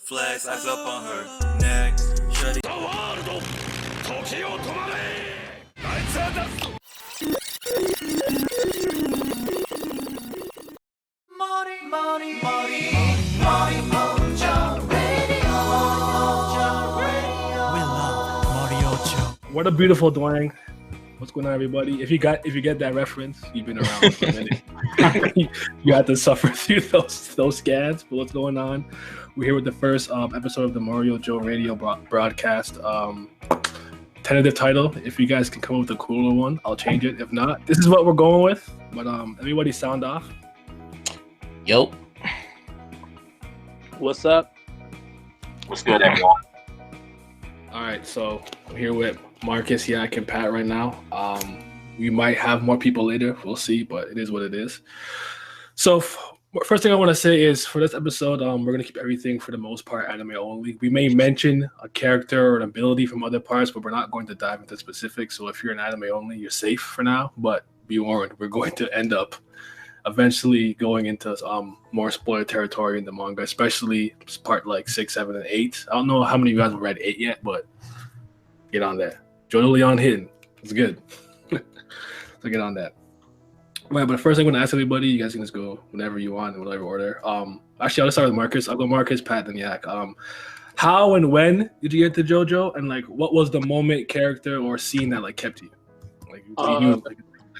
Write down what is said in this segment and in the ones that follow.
Flex eyes up on her neck. Shutty. Morioh Cho Radio. We love Morioh Cho. What a beautiful Dwang. What's going on, everybody? If you get that reference, you've been around for a minute. You had to suffer through those scans. But what's going on? We're here with the first episode of the Morioh Cho Radio broadcast. Tentative title. If you guys can come up with a cooler one, I'll change it. If not, this is what we're going with. But everybody sound off. Yo. What's up? What's good, everyone? All right, so I'm here with Marcus, Yak, and Pat right now. We might have more people later. We'll see, but it is what it is. So first thing I want to say is for this episode, we're going to keep everything for the most part anime only. We may mention a character or an ability from other parts, but we're not going to dive into specifics. So if you're an anime only, you're safe for now, but be warned, we're going to end up eventually going into more spoiler territory in the manga, especially part like 6, 7, and 8. I don't know how many of you guys have read 8 yet, but get on that. Jojo Leon hidden. It's good. So get on that. Right, but first I'm going to ask everybody, you guys can just go whenever you want in whatever order. Actually, I'll start with Marcus. I'll go Marcus, Pat, then Yak. How and when did you get into JoJo? And like, what was the moment, character, or scene that like kept you? Like,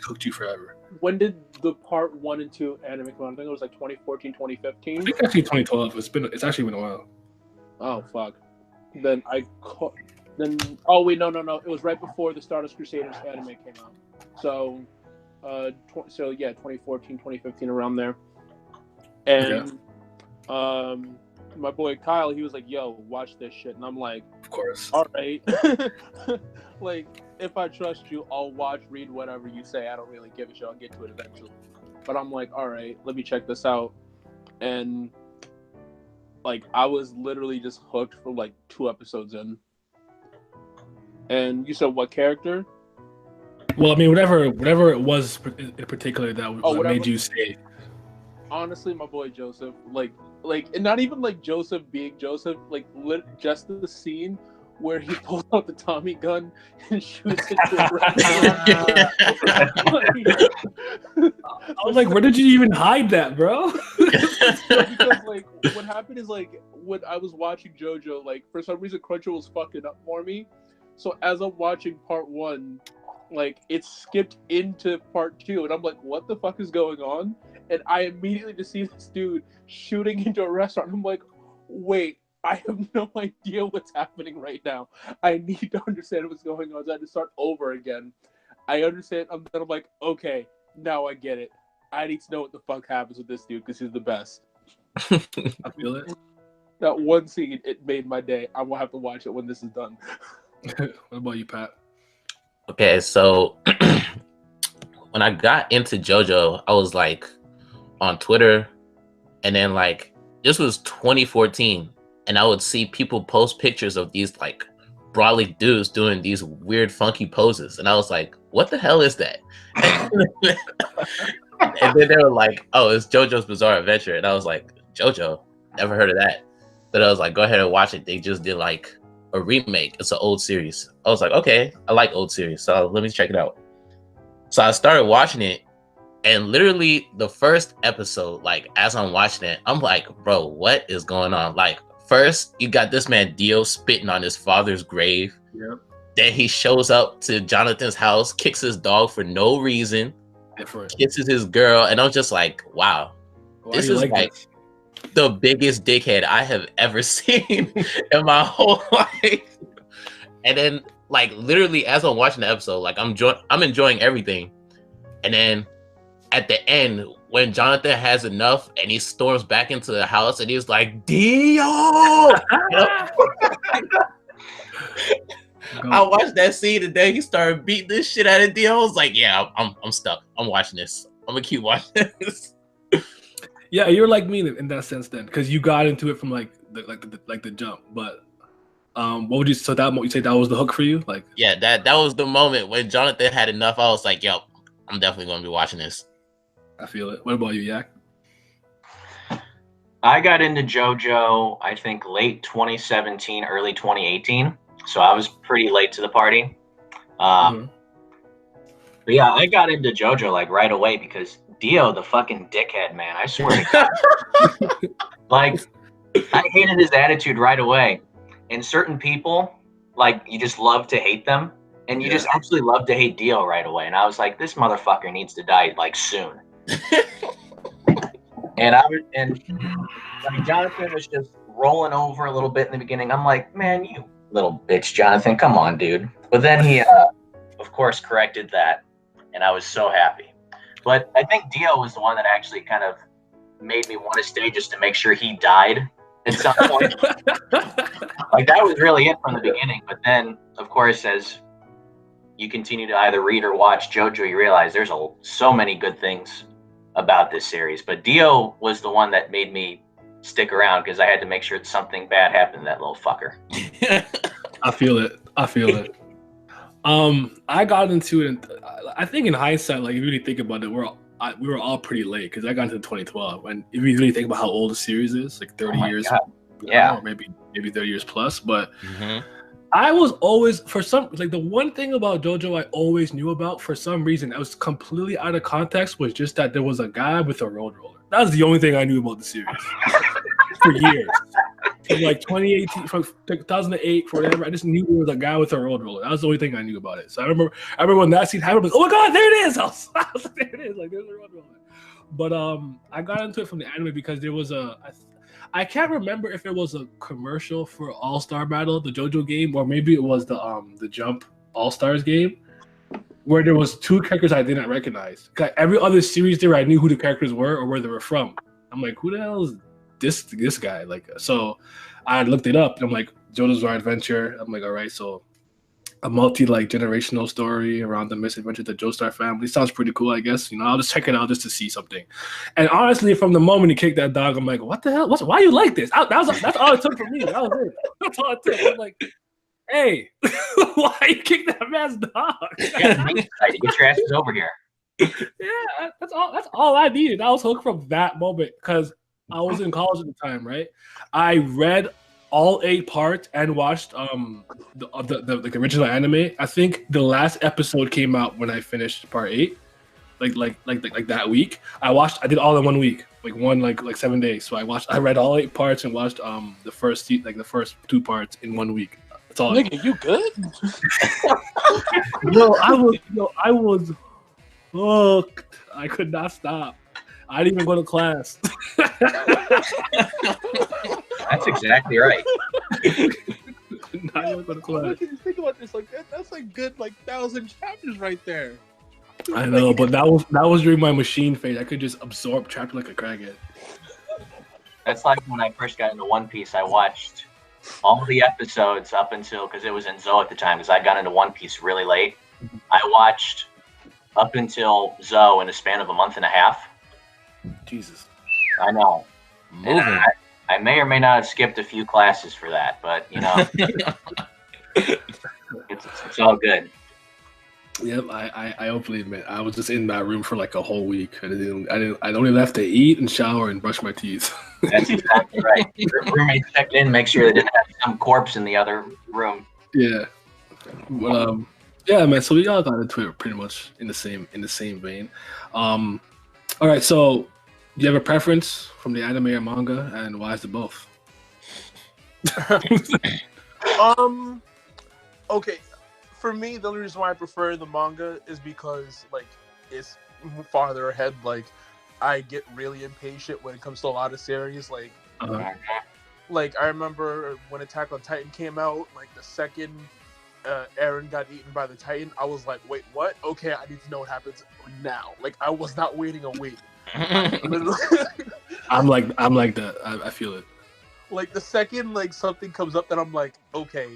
hooked you forever? When did the part 1 and 2 anime come out? I think it was like 2014, 2015. I think actually 2012. It's actually been a while. Oh fuck. Then oh wait, no. It was right before the Stardust Crusaders anime came out. So 2014, 2015, around there. And my boy Kyle, he was like, "Yo, watch this shit," and I'm like, "Of course, all right." Like, if I trust you, I'll watch, read whatever you say. I don't really give a shit. I'll get to it eventually. But I'm like, all right, let me check this out. And like, I was literally just hooked for like 2 episodes in. And you said what character? Well, I mean, whatever it was in particular that made you stay. Honestly, my boy Joseph, like, and not even like Joseph being Joseph, like, just the scene where he pulls out the Tommy gun and shoots it I was like, where did you even hide that, bro? Because like, what happened is like, when I was watching JoJo, like, for some reason Crunchyroll was fucking up for me. So as I'm watching part 1, like, it skipped into part 2, and I'm like, what the fuck is going on? And I immediately just see this dude shooting into a restaurant. I'm like, wait, I have no idea what's happening right now. I need to understand what's going on. So I had to start over again. I understand. Then I'm like, okay, now I get it. I need to know what the fuck happens with this dude because he's the best. I feel it. That one scene, it made my day. I will have to watch it when this is done. What about you, Pat? Okay, so when I got into JoJo, I was like on Twitter, and then like this was 2014, and I would see people post pictures of these like brolic dudes doing these weird funky poses, and I was like, what the hell is that? And then they were like, oh, it's JoJo's Bizarre Adventure, and I was like, JoJo? Never heard of that. But I was like, go ahead and watch it. They just did like a remake. It's an old series. I was like, okay, I like old series, so let me check it out. So I started watching it, and literally the first episode, like as I'm watching it, I'm like, bro, what is going on? Like, first you got this man Dio spitting on his father's grave. Yep. Then he shows up to Jonathan's house, kicks his dog for no reason, kisses his girl, and I'm just like, wow, this is like the biggest dickhead I have ever seen in my whole life. And then, like, literally, as I'm watching the episode, like, I'm enjoying everything. And then at the end, when Jonathan has enough and he storms back into the house and he's like, Dio! I watched that scene today. He started beating this shit out of Dio. I was like, yeah, I'm stuck. I'm watching this. I'm gonna keep watching this. Yeah, you're like me in that sense then, because you got into it from the jump. But what would you say that was the hook for you? Like, yeah, that was the moment when Jonathan had enough. I was like, yo, I'm definitely gonna be watching this. I feel it. What about you, Yak? I got into JoJo, I think, late 2017, early 2018. So I was pretty late to the party. But yeah, I got into JoJo like right away because Dio, the fucking dickhead, man. I swear to God. Like, I hated his attitude right away. And certain people, like, you just love to hate them. And you just absolutely love to hate Dio right away. And I was like, this motherfucker needs to die, like, soon. And like, Jonathan was just rolling over a little bit in the beginning. I'm like, man, you little bitch, Jonathan, come on, dude. But then he, of course, corrected that, and I was so happy. But I think Dio was the one that actually kind of made me want to stay just to make sure he died at some point. Like, that was really it from the beginning. But then, of course, as you continue to either read or watch JoJo, you realize there's so many good things about this series. But Dio was the one that made me stick around because I had to make sure that something bad happened to that little fucker. I feel it. I got into it. I think in hindsight, like if you really think about it, we were all pretty late because I got into 2012. And if you really think about how old the series is, like 30 years, or maybe 30 years plus. But I was always the one thing about JoJo I always knew about for some reason I was completely out of context was just that there was a guy with a road roller. That was the only thing I knew about the series for years. From like 2018, from 2008, for whatever, I just knew there was a guy with a road roller. That was the only thing I knew about it. So I remember when that scene happened, I was like, oh my god, there it is! I was like, there it is, like there's a road roller. But I got into it from the anime because there was I can't remember if it was a commercial for All-Star Battle, the JoJo game, or maybe it was the Jump All-Stars game, where there was two characters I didn't recognize. Every other series there, I knew who the characters were or where they were from. I'm like, who the hell is this guy? Like, so I looked it up, and I'm like, JoJo's Bizarre Adventure. I'm like, all right, so a generational story around the misadventure of the Joestar family. Sounds pretty cool, I guess. I'll just check it out just to see something. And honestly, from the moment he kicked that dog, I'm like, what the hell? Why you like this? That's all it took for me. That was it. That's all it took. I'm like, hey, why you kick that man's dog? Yeah, get your asses over here. Yeah, that's all I needed. I was hooked from that moment because I was in college at the time, right? I read all 8 parts and watched the original anime. I think the last episode came out when I finished part 8, like that week. I did all in 1 week, like 7 days. So I read all 8 parts and watched the first 2 parts in 1 week. That's all. Nigga, you good? I was hooked. I could not stop. I didn't even go to class. That's exactly right. Not even go to class. Think about this, like that's like good 1,000 chapters right there. I know, but that was during my machine phase. I could just absorb chapter like a crackhead. That's like when I first got into One Piece. I watched all the episodes up until, because it was in Zoe at the time, because I got into One Piece really late. I watched up until Zoe in a span of a month and a half. Jesus. I know. I may or may not have skipped a few classes for that, but it's all good. Yep, I openly admit I was just in that room for like a whole week. I only left to eat and shower and brush my teeth. That's exactly right. Your roommate checked in, make sure they didn't have some corpse in the other room. Yeah, but yeah, man. So we all got into it pretty much in the same vein. All right, so do you have a preference from the anime or manga, and why is it both? Okay. For me, the only reason why I prefer the manga is because it's farther ahead. I get really impatient when it comes to a lot of series. I remember when Attack on Titan came out, the second Eren got eaten by the Titan, I was like, wait, what? Okay, I need to know what happens now. I was not waiting a week. I'm like that. I feel it. The second something comes up, that I'm like, okay,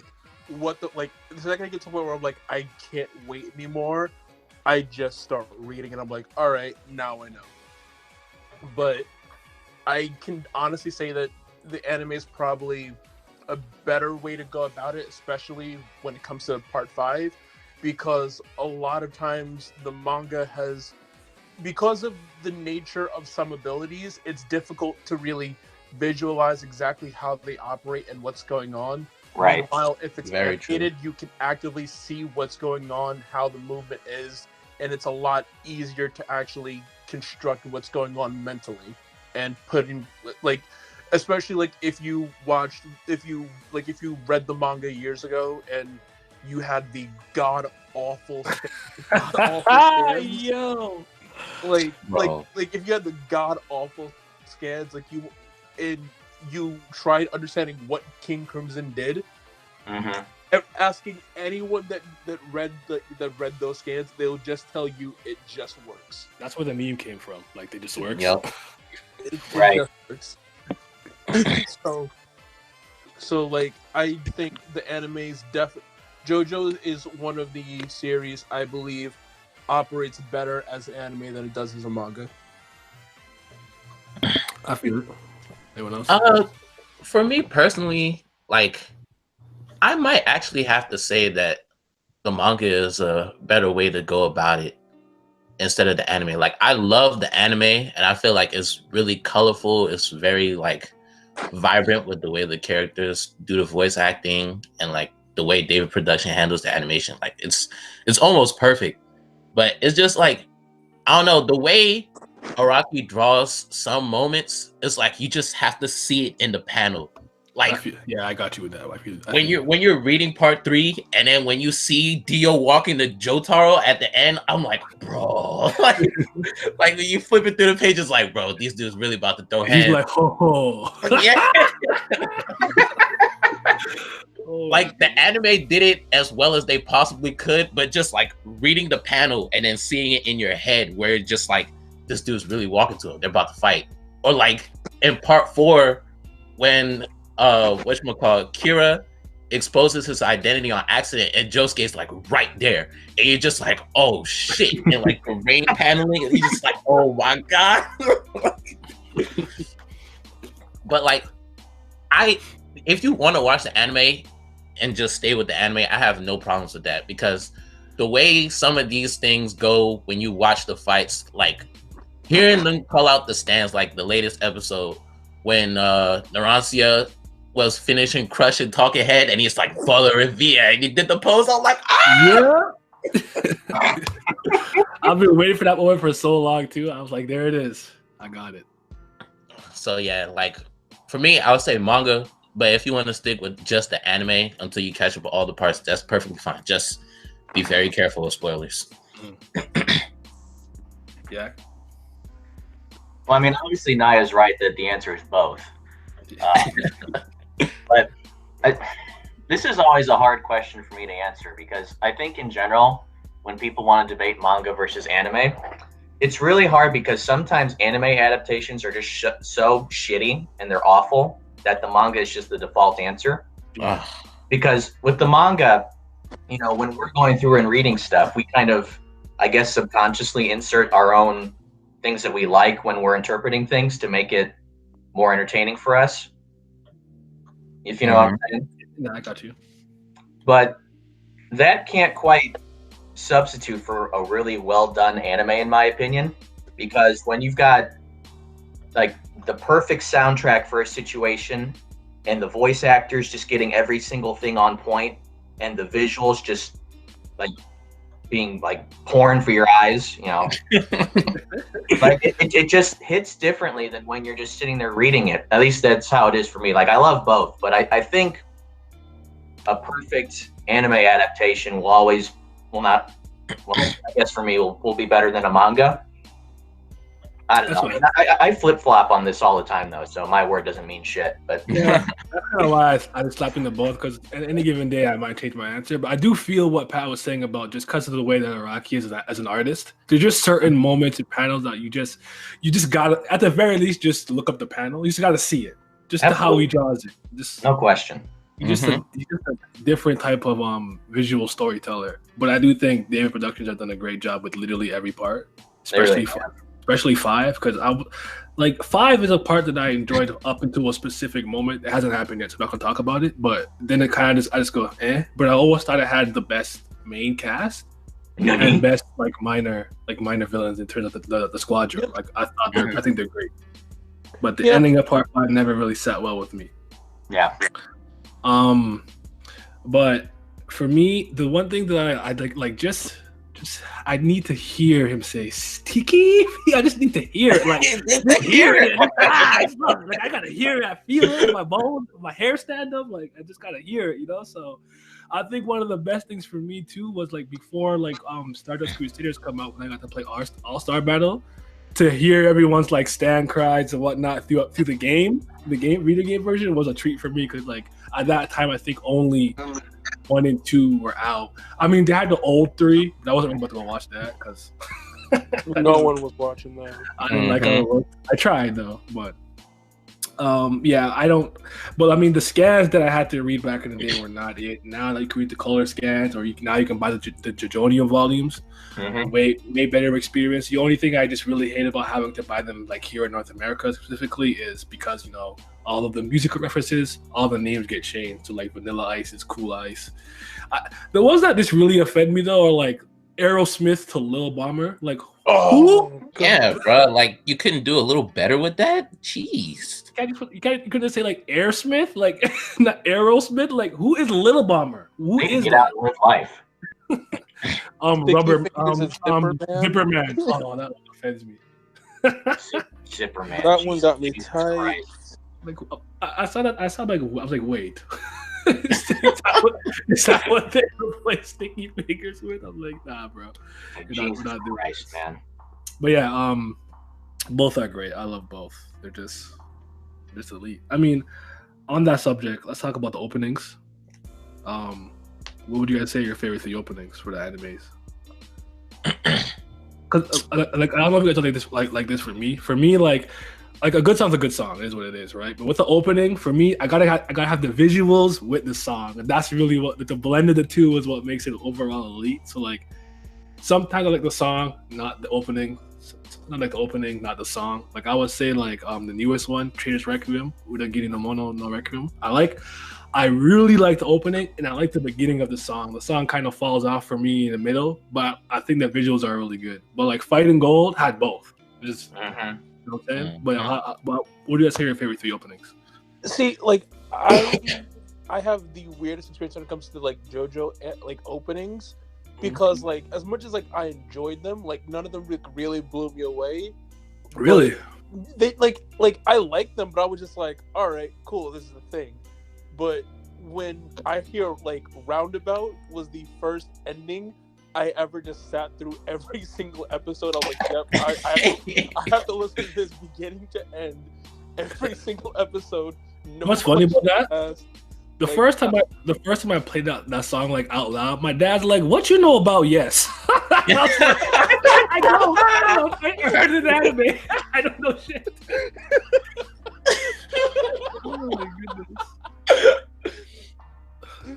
what the second I get to the point where I'm like, I can't wait anymore, I just start reading and I'm like, all right, now I know. But I can honestly say that the anime is probably a better way to go about it, especially when it comes to part 5, because a lot of times the manga has, because of the nature of some abilities, it's difficult to really visualize exactly how they operate and what's going on. Right. While if it's Very animated, you can actively see what's going on, how the movement is, and it's a lot easier to actually construct what's going on mentally and put in, like, especially like if you read the manga years ago and you had the god awful Yo, like Bro. if you had the god awful scans, like you tried understanding what King Crimson did, asking anyone that read those scans, they'll just tell you it just works. that's where the meme came from. Like, it just works. Yep. It Right. just works. so like I think the anime's JoJo is one of the series I believe operates better as an anime than it does as a manga. I feel it. Anyone else? For me personally, like, I might actually have to say that the manga is a better way to go about it instead of the anime. Like, I love the anime, and I feel like it's really colorful. It's very like vibrant with the way the characters do the voice acting and like the way David Production handles the animation. Like, it's almost perfect. But it's just like, I don't know, the way Araki draws some moments, it's like you just have to see it in the panel. Like, I got you with that. When you're reading part 3, and then when you see Dio walking to Jotaro at the end, I'm like, bro, like when you flip it through the pages, like, bro, these dudes really about to throw hands. He's like, oh. Yeah. Like, the anime did it as well as they possibly could, but just like reading the panel and then seeing it in your head, where it's just like, this dude's really walking to him, they're about to fight. Or like in part 4, when Kira exposes his identity on accident, and Josuke's like right there, and you're just like, oh shit, and like the rain paneling, and he's just like, oh my god. But like, if you want to watch the anime and just stay with the anime, I have no problems with that, because the way some of these things go when you watch the fights, like hearing them call out the stands, like the latest episode when Narancia was finishing Crush and Talking Head, and he's like, Father Revere, and he did the pose. I'm like, ah! Yeah. I've been waiting for that moment for so long too. I was like, there it is. I got it. So yeah, like for me, I would say manga, but if you want to stick with just the anime until you catch up with all the parts, that's perfectly fine. Just be very careful with spoilers. Yeah. Well, I mean, obviously Naya's right that the answer is both. But this is always a hard question for me to answer, because I think in general, when people want to debate manga versus anime, it's really hard because sometimes anime adaptations are just so shitty and they're awful that the manga is just the default answer. Because with the manga, you know, when we're going through and reading stuff, we kind of, I guess, subconsciously insert our own things that we like when we're interpreting things to make it more entertaining for us. If you know what I'm saying? No, I got you. But that can't quite substitute for a really well done anime, in my opinion, because when you've got like the perfect soundtrack for a situation and the voice actors just getting every single thing on point and the visuals just like being like porn for your eyes, you know, like it just hits differently than when you're just sitting there reading it. At least that's how it is for me. Like, I love both, but I think a perfect anime adaptation I guess for me will be better than a manga. I don't know. I mean, I flip-flop on this all the time, though, so my word doesn't mean shit. But yeah, that's kind of why I just slapped in the both, because at any given day I might change my answer. But I do feel what Pat was saying about just because of the way that Araki is as an artist. There's just certain moments and panels that you just gotta, at the very least, just look up the panel. You just gotta see it, just how he draws it. Just no question. He's just a different type of visual storyteller. But I do think David Productions have done a great job with literally every part, especially especially 5, because 5 is a part that I enjoyed up until a specific moment. It hasn't happened yet, so I'm not gonna talk about it. But then it kind of I just go, eh. But I always thought it had the best main cast and best minor villains in terms of the squadron. Like I think they're great. but the ending of part 5 never really sat well with me. Yeah. But for me, the one thing that I like just I need to hear him say "sticky." I just need to hear it, like hear it. Like, I gotta hear it. I feel it in my bones, my hair stand up. Like I just gotta hear it, So I think one of the best things for me too was like before like Stardust Crusaders come out when I got to play All-Star Battle, to hear everyone's like stand cries and whatnot through the video game version was a treat for me because like at that time I think only 1 and 2 were out. I mean, they had the old 3, but I wasn't about to go watch that because no one was watching that. I didn't like how it looked. I tried though, but yeah, I don't. But I mean, the scans that I had to read back in the day were not it. Now that you can read the color scans, or now you can buy the Jojonium volumes. Way better experience. The only thing I just really hate about having to buy them like here in North America specifically is because all of the musical references, all the names get changed. So like Vanilla Ice is Cool Ice. The ones that just really offend me though are like Aerosmith to Lil Bomber. Like who? Yeah, bro. Like you couldn't do a little better with that. Jeez. You couldn't say like Aerosmith, like not Aerosmith. Like who is Lil Bomber? Who is get that? out and live life. Zipper Man. Oh, that one offends me. Zipper Man. That one got me tight. Like I saw that. I was like, wait. Is that what they replace Sticky Fingers with? I'm like, nah, bro. We're not doing Christ, man. But yeah, both are great. I love both. They're just elite. I mean, on that subject, let's talk about the openings. What would you guys say your favorite 3 openings for the animes? Because like I don't know if you guys are like this for me. For me, like a good song's a good song, is what it is, right? But with the opening, for me, I gotta have the visuals with the song, and that's really what the blend of the two is what makes it overall elite. So like sometimes I like the song, not the opening. Not like the opening, not the song. Like I would say, like the newest one, Trader's Requiem, Udagiri no Mono no Requiem. I really like the opening, and I like the beginning of the song. The song kind of falls off for me in the middle, but I think the visuals are really good. But like Fighting Gold had both. Just you know what I'm saying? But what do you guys say your favorite 3 openings? See, like I have the weirdest experience when it comes to like JoJo like openings. Because like as much as like I enjoyed them, like none of them really blew me away. Really? They like I liked them, but I was just like, all right, cool, this is the thing. But when I hear like Roundabout was the first ending I ever just sat through every single episode, I was like, yep, I have to listen to this beginning to end every single episode. No What's funny about that? Asked. The first time I played that song like out loud, my dad's like, "What you know about Yes?" I know. I heard an anime. I don't know shit. Oh my goodness.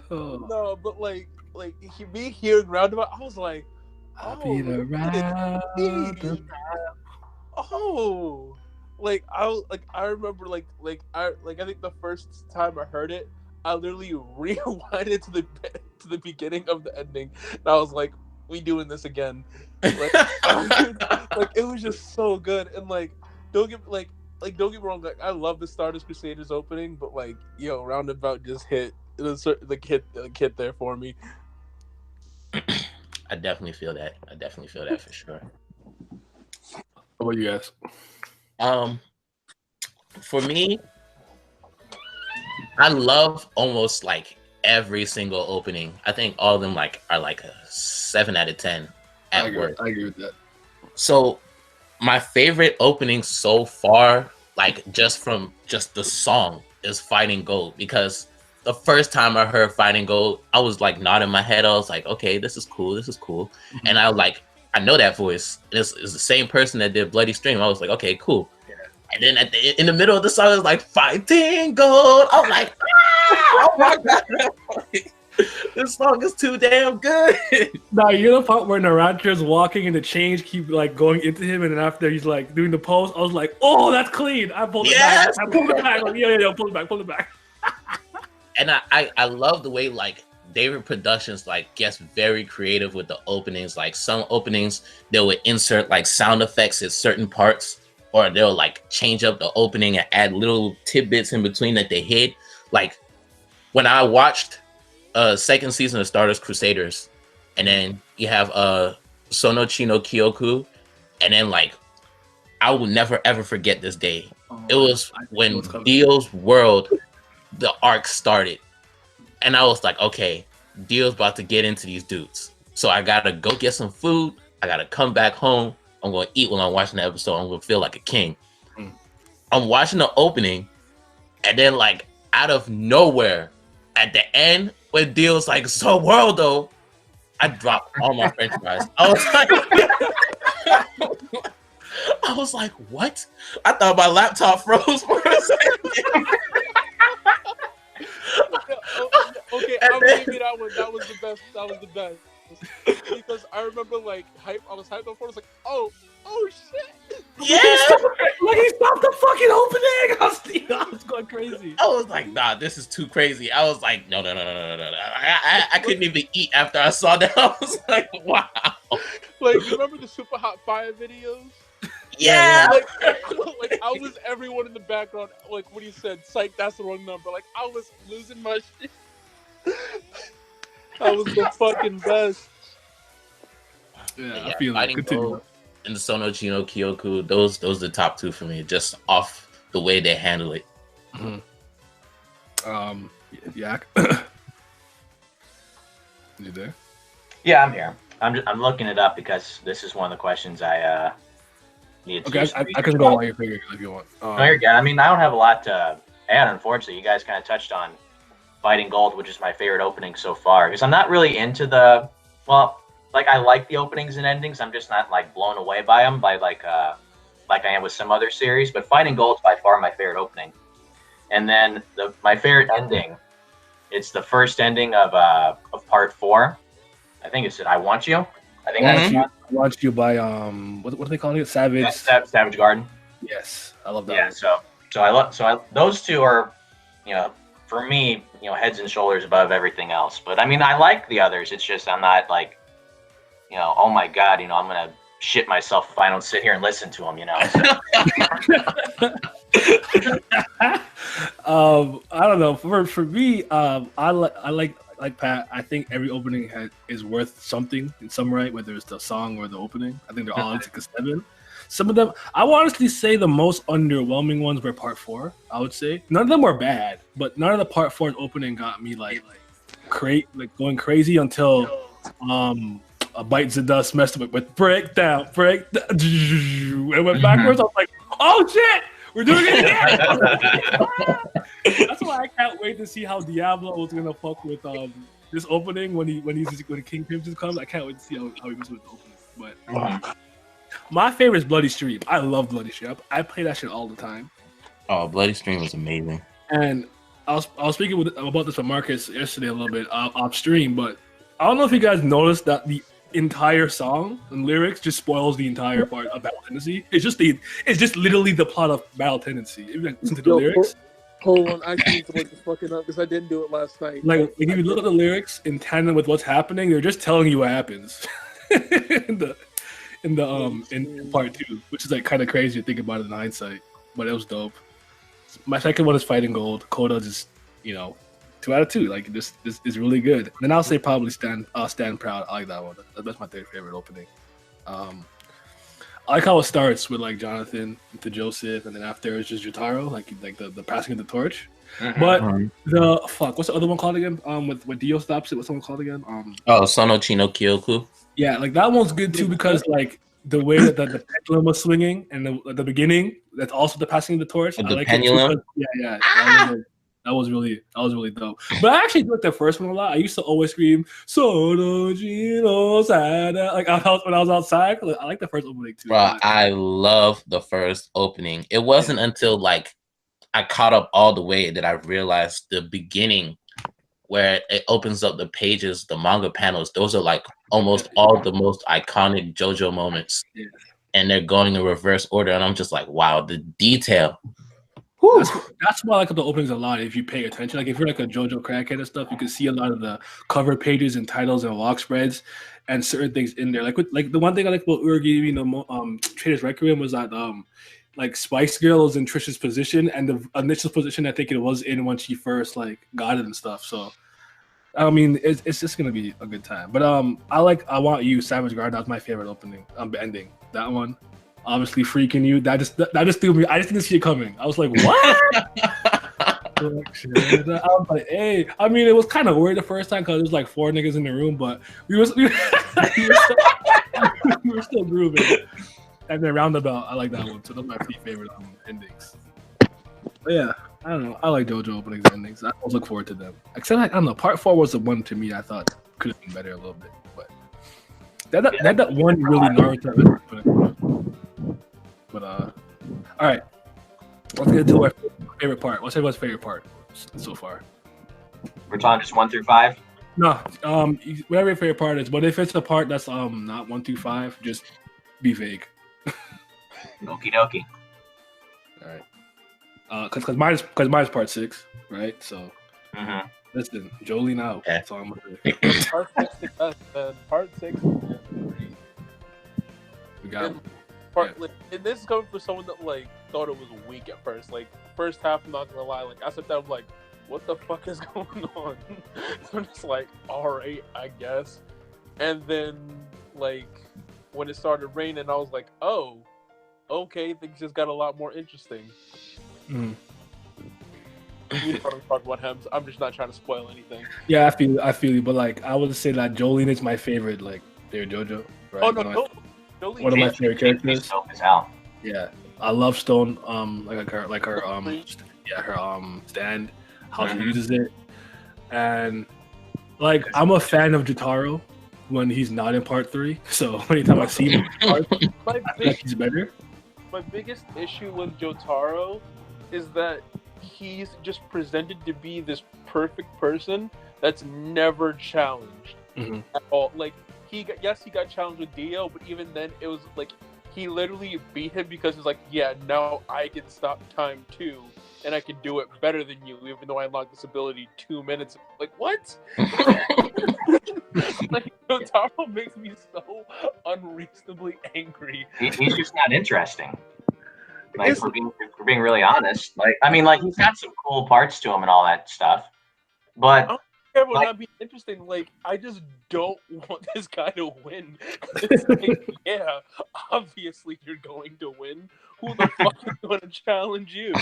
Oh. No, but like me hearing Roundabout, I was like, like I remember I think the first time I heard it, I literally rewinded to the beginning of the ending, and I was like, "We doing this again?" Like it was just so good, and don't get me wrong, like I love the Stardust Crusaders opening, but like Roundabout just hit. It was hit there for me. I definitely feel that. For sure. How about you guys? For me, I love almost like every single opening. I think all of them are like a 7 out of 10 at work. I agree with that. So my favorite opening so far, like just the song, is Fighting Gold, because the first time I heard Fighting Gold, I was like nodding my head. I was like, okay, this is cool. Mm-hmm. And I know that voice. It's the same person that did Bloody Stream. I was like, okay, cool. Yeah. And then in the middle of the song, it was like Fighting Gold. I was like, oh my god, this song is too damn good. Now you know the part where Narantra's walking and the chains keep like going into him, and then after he's like doing the pose, I was like, oh, that's clean. I pulled it back. I pulled it back. Like, yeah, pull it back. And I love the way like David Productions like gets very creative with the openings. Like some openings they would insert like sound effects at certain parts, or they'll like change up the opening and add little tidbits in between that they hid. Like when I watched second season of Stardust Crusaders, and then you have Sonochi no Kyoku, and then like I will never ever forget this day. It was when Dio's world, the arc started, and I was like, okay, Dio's about to get into these dudes, so I gotta go get some food. I gotta come back home. I'm gonna eat while I'm watching the episode. I'm gonna feel like a king. I'm watching the opening, and then like out of nowhere, at the end, when Dio's like, "So world though," I dropped all my French fries. I was like, what? I thought my laptop froze for a second. Okay, I'll give you that one. That was the best. That was the best. Because I remember like I was hyped up for it. I was like, oh shit. Yeah. Like he stopped the fucking opening. I was going crazy. I was like, nah, this is too crazy. I was like, no. I couldn't even eat after I saw that. I was like, wow. Like, you remember the Super Hot Fire videos? Yeah. Like I was everyone in the background, like when he said, psych, that's the wrong number. Like, I was losing my shit. That was the fucking best. Yeah, I feel like continue. And the Sonochi no Kyoku, those are the top two for me, just off the way they handle it. Yak. You there? Yeah, I'm here. I'm looking it up because this is one of the questions I need to. Okay, I can go while you're figuring if you want. No, you're good. I mean, I don't have a lot to add, unfortunately. You guys kind of touched on Fighting Gold, which is my favorite opening so far. Because I'm not really into like I like the openings and endings. I'm just not like blown away by them like I am with some other series. But Fighting Gold is by far my favorite opening. And then my favorite ending, it's the first ending of part 4. I think it's I Want You. I think I Want You by what are they calling it? Savage Savage Garden. Yes, I love that. Yeah, one. So those two are, for me, heads and shoulders above everything else. But I mean, I like the others. It's just I'm not like, oh my god, I'm gonna shit myself if I don't sit here and listen to them. I don't know. For me, I like Pat. I think every opening is worth something in some right, whether it's the song or the opening. I think they're all like a 7. Some of them, I would honestly say the most underwhelming ones were part 4. I would say none of them were bad, but none of the part 4 opening got me like going crazy until a Bite the Dust messed up with breakdown. It went backwards. I was like, oh shit, we're doing it again. That's why I can't wait to see how Diablo was gonna fuck with this opening when King Crimson comes. I can't wait to see how he goes with the opening. But my favorite is Bloody Stream. I love Bloody Stream. I play that shit all the time. Oh, Bloody Stream was amazing. And I was speaking about this with Marcus yesterday a little bit off stream, but I don't know if you guys noticed that the entire song and lyrics just spoils the entire part of Battle Tendency. It's just literally the plot of Battle Tendency. If you listen to the lyrics. Hold on, I need to look this fucking up because I didn't do it last night. Like if you look at the lyrics in tandem with what's happening, they're just telling you what happens in part 2, which is like kind of crazy to think about it in hindsight. But it was dope. My second one is Fighting Gold. Coda just 2 out of 2. Like this is really good. Then I'll say probably Stand Proud. I like that one. That's my third favorite opening. I like how it starts with like Jonathan to Joseph, and then after it's just Jotaro, like the passing of the torch. But what's the other one called again? With Dio stops it, what's someone called again? Sonochi no Kyoku. Yeah, like that one's good too because like the way that the pendulum was swinging and at the beginning, that's also the passing of the torch. The I like pendulum. It too, yeah. That was really dope. But I actually like the first one a lot. I used to always scream "Sonochi no Sada" like when I was outside. I like the first opening too. Bro, I love the first opening. It wasn't until like I caught up all the way that I realized the beginning where it opens up the pages, the manga panels. Those are like almost all the most iconic JoJo moments, and they're going in reverse order. And I'm just like, wow, the detail. That's why I like the openings a lot. If you pay attention, like if you're like a JoJo crackhead and stuff, you can see a lot of the cover pages and titles and log spreads and certain things in there. Like the one thing I like about Uragiri, Trader's Requiem was that like Spice Girl was in Trish's position, and the initial position I think it was in when she first like got it and stuff. So I mean, it's just gonna be a good time. But I Want You, Savage Garden. That was my favorite opening. Ending that one. Obviously, Freaking You. That just threw me. I just didn't see it coming. I was like, what? I was like, hey. I mean, it was kind of weird the first time because there was like 4 niggas in the room, but we were still grooving. And then Roundabout, I like that one. So those are my 3 favorite endings. But yeah, I don't know. I like JoJo openings and endings. I always look forward to them. Except I don't know. Part 4 was the one to me I thought could have been better a little bit. But that one really Naruto. But all right. Let's get into our favorite part. What's everyone's favorite part so far? We're talking just 1 through 5. No, whatever your favorite part is. But if it's a part that's not 1 through 5, just be vague. Okie dokie. All right. Because mine's part 6, right? So listen, Jolie now. Okay. That's all I'm gonna say. Part 6 to us, man. Part 6 is We got and, and this is coming from someone that like thought it was weak at first. Like first half, I'm not gonna lie. Like I sat there, I'm like, what the fuck is going on? So I'm just like, all right, I guess. And then like when it started raining, I was like, oh, okay, things just got a lot more interesting. Mm. We don't talk about him. I'm just not trying to spoil anything. Yeah, I feel you, but like I would say that Jolene is my favorite, like favorite JoJo. Right? Oh no, one of my favorite characters. Out. Yeah, I love Stone. Her stand, how she uses it, and like I'm a fan of Jotaro when he's not in part 3. So anytime I see him, I think he's better. My biggest issue with Jotaro is that he's just presented to be this perfect person that's never challenged at all. Like he got challenged with Dio, but even then it was like he literally beat him because he's like, yeah, now I can stop time too, and I can do it better than you, even though I unlocked this ability 2 minutes. Like what? Like Jotaro makes me so unreasonably angry. He's just not interesting. Like for being really honest, like I mean, like he's got some cool parts to him and all that stuff, but I don't care about not being interesting. Like I just don't want this guy to win. It's like, yeah, obviously you're going to win. Who the fuck is going to challenge you?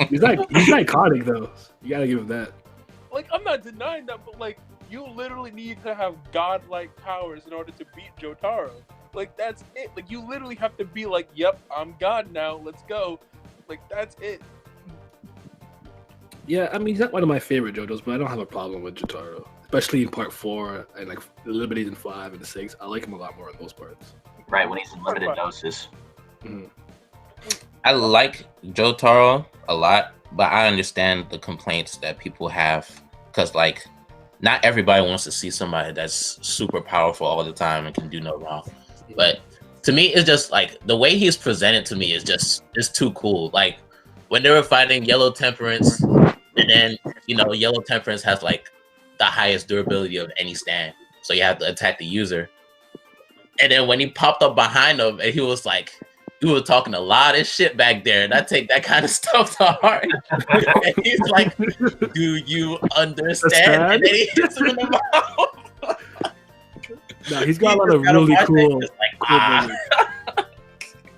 He's iconic though. You gotta give him that. Like I'm not denying that, but like you literally need to have godlike powers in order to beat Jotaro. Like that's it. Like you literally have to be like, "Yep, I'm God now. Let's go." Like that's it. Yeah, I mean he's not one of my favorite JoJos, but I don't have a problem with Jotaro, especially in part 4 and like a little bit in 5 and 6. I like him a lot more in those parts. Right when he's in limited doses. Mm-hmm. I like Jotaro a lot, but I understand the complaints that people have because like not everybody wants to see somebody that's super powerful all the time and can do no wrong. But to me, it's just like the way he's presented to me is just too cool. Like when they were fighting Yellow Temperance, and then Yellow Temperance has like the highest durability of any stand, so you have to attack the user. And then when he popped up behind him, and he was talking a lot of shit back there, and I take that kind of stuff to heart. And he's like, "Do you understand?" And then he hits him in the mouth. No, he's got a lot of really cool.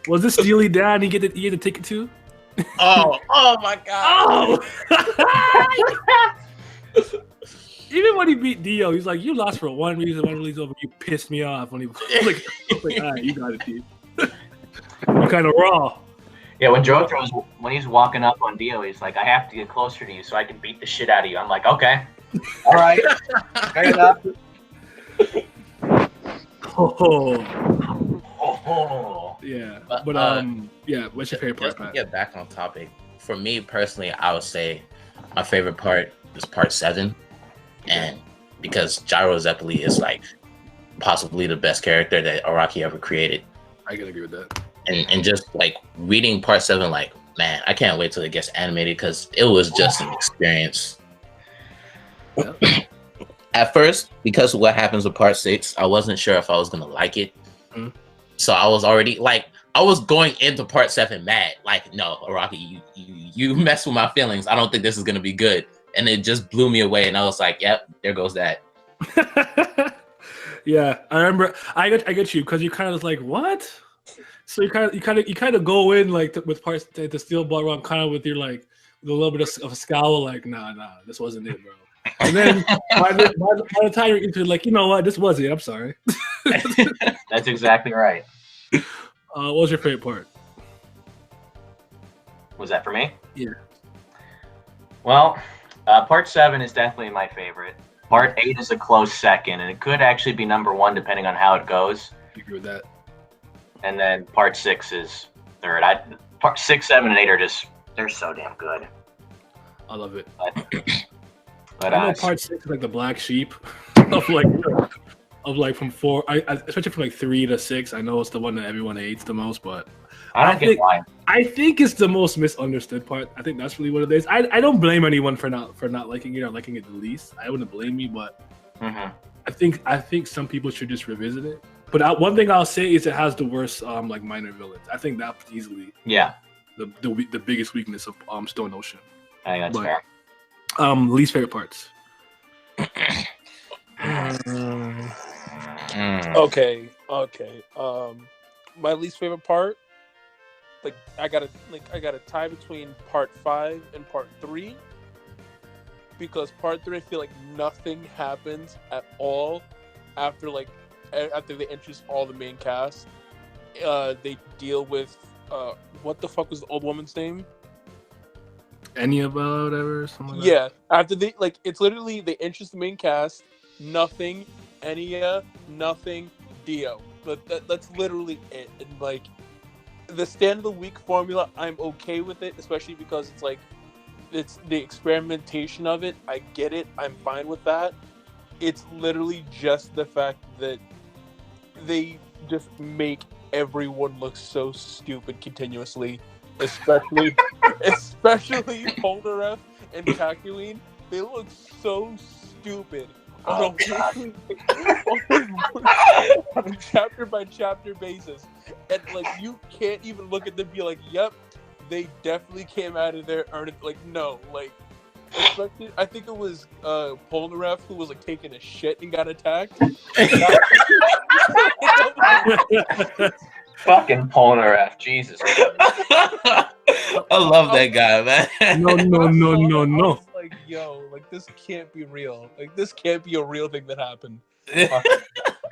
Was this Steely Dan? He get the ticket too? Oh my god! Oh. Even when he beat Dio, he's like, "You lost for one reason. One reason over. You pissed me off." When he was like, "All right, you got it, dude. You're kind of raw." Yeah, when he's walking up on Dio, he's like, "I have to get closer to you so I can beat the shit out of you." I'm like, "Okay, all right, fair enough." Yeah, but yeah. What's your favorite part? Just to get back on topic, for me personally, I would say my favorite part is part 7, and because Gyro Zeppeli is like possibly the best character that Araki ever created. I can agree with that. And just like reading part 7, like man, I can't wait till it gets animated because it was just an experience. Yeah. At first, because of what happens with part 6, I wasn't sure if I was gonna like it. So I was already like I was going into part 7 mad, like, no, Rocky, you mess with my feelings. I don't think this is gonna be good, and it just blew me away. And I was like, yep, there goes that. Yeah, I remember. I get you because you kind of like what? So you kind of go in like with parts to Steel Ball Run, kind of with your like with a little bit of a scowl, like nah, this wasn't it, bro. And then by the time you're into it, like, you know what, this was it. I'm sorry. That's exactly right. What was your favorite part? Was that for me? Yeah. Well, part 7 is definitely my favorite. Part 8 is a close second, and it could actually be number 1 depending on how it goes. I agree with that. And then part 6 is third. Part 6, 7, and 8 are they're so damn good. I love it. But I know part 6 is like the black sheep of like from 4. I especially from like 3 to 6. I know it's the one that everyone hates the most, but I don't get why. I think it's the most misunderstood part. I think that's really what it is. I don't blame anyone for not liking it or liking it the least. I wouldn't blame you, but I think some people should just revisit it. But one thing I'll say is it has the worst like minor villains. I think that's easily the biggest weakness of Stone Ocean. I think that's fair. Least favorite parts. Okay. My least favorite part, like I got a tie between part 5 and part 3, because part 3 I feel like nothing happens at all after they introduce all the main cast. They deal with what the fuck was the old woman's name? Enya, whatever, something like that. After they it's literally they introduce the main cast, nothing, Enya, nothing, Dio. But that's literally it. And like the stand of the week formula, I'm okay with it, especially because it's the experimentation of it. I get it. I'm fine with that. It's literally just the fact that they just make everyone look so stupid continuously, especially Polnareff and Kakyoin. They look so stupid on a chapter by chapter basis, and like you can't even look at them and be like, "Yep, they definitely came out of there earned." Like no, like especially I think it was Polnareff who was like taking a shit and got attacked. Fucking Polnareff, Jesus. I love that guy, man. No. Like, yo, like this can't be real. Like this can't be a real thing that happened.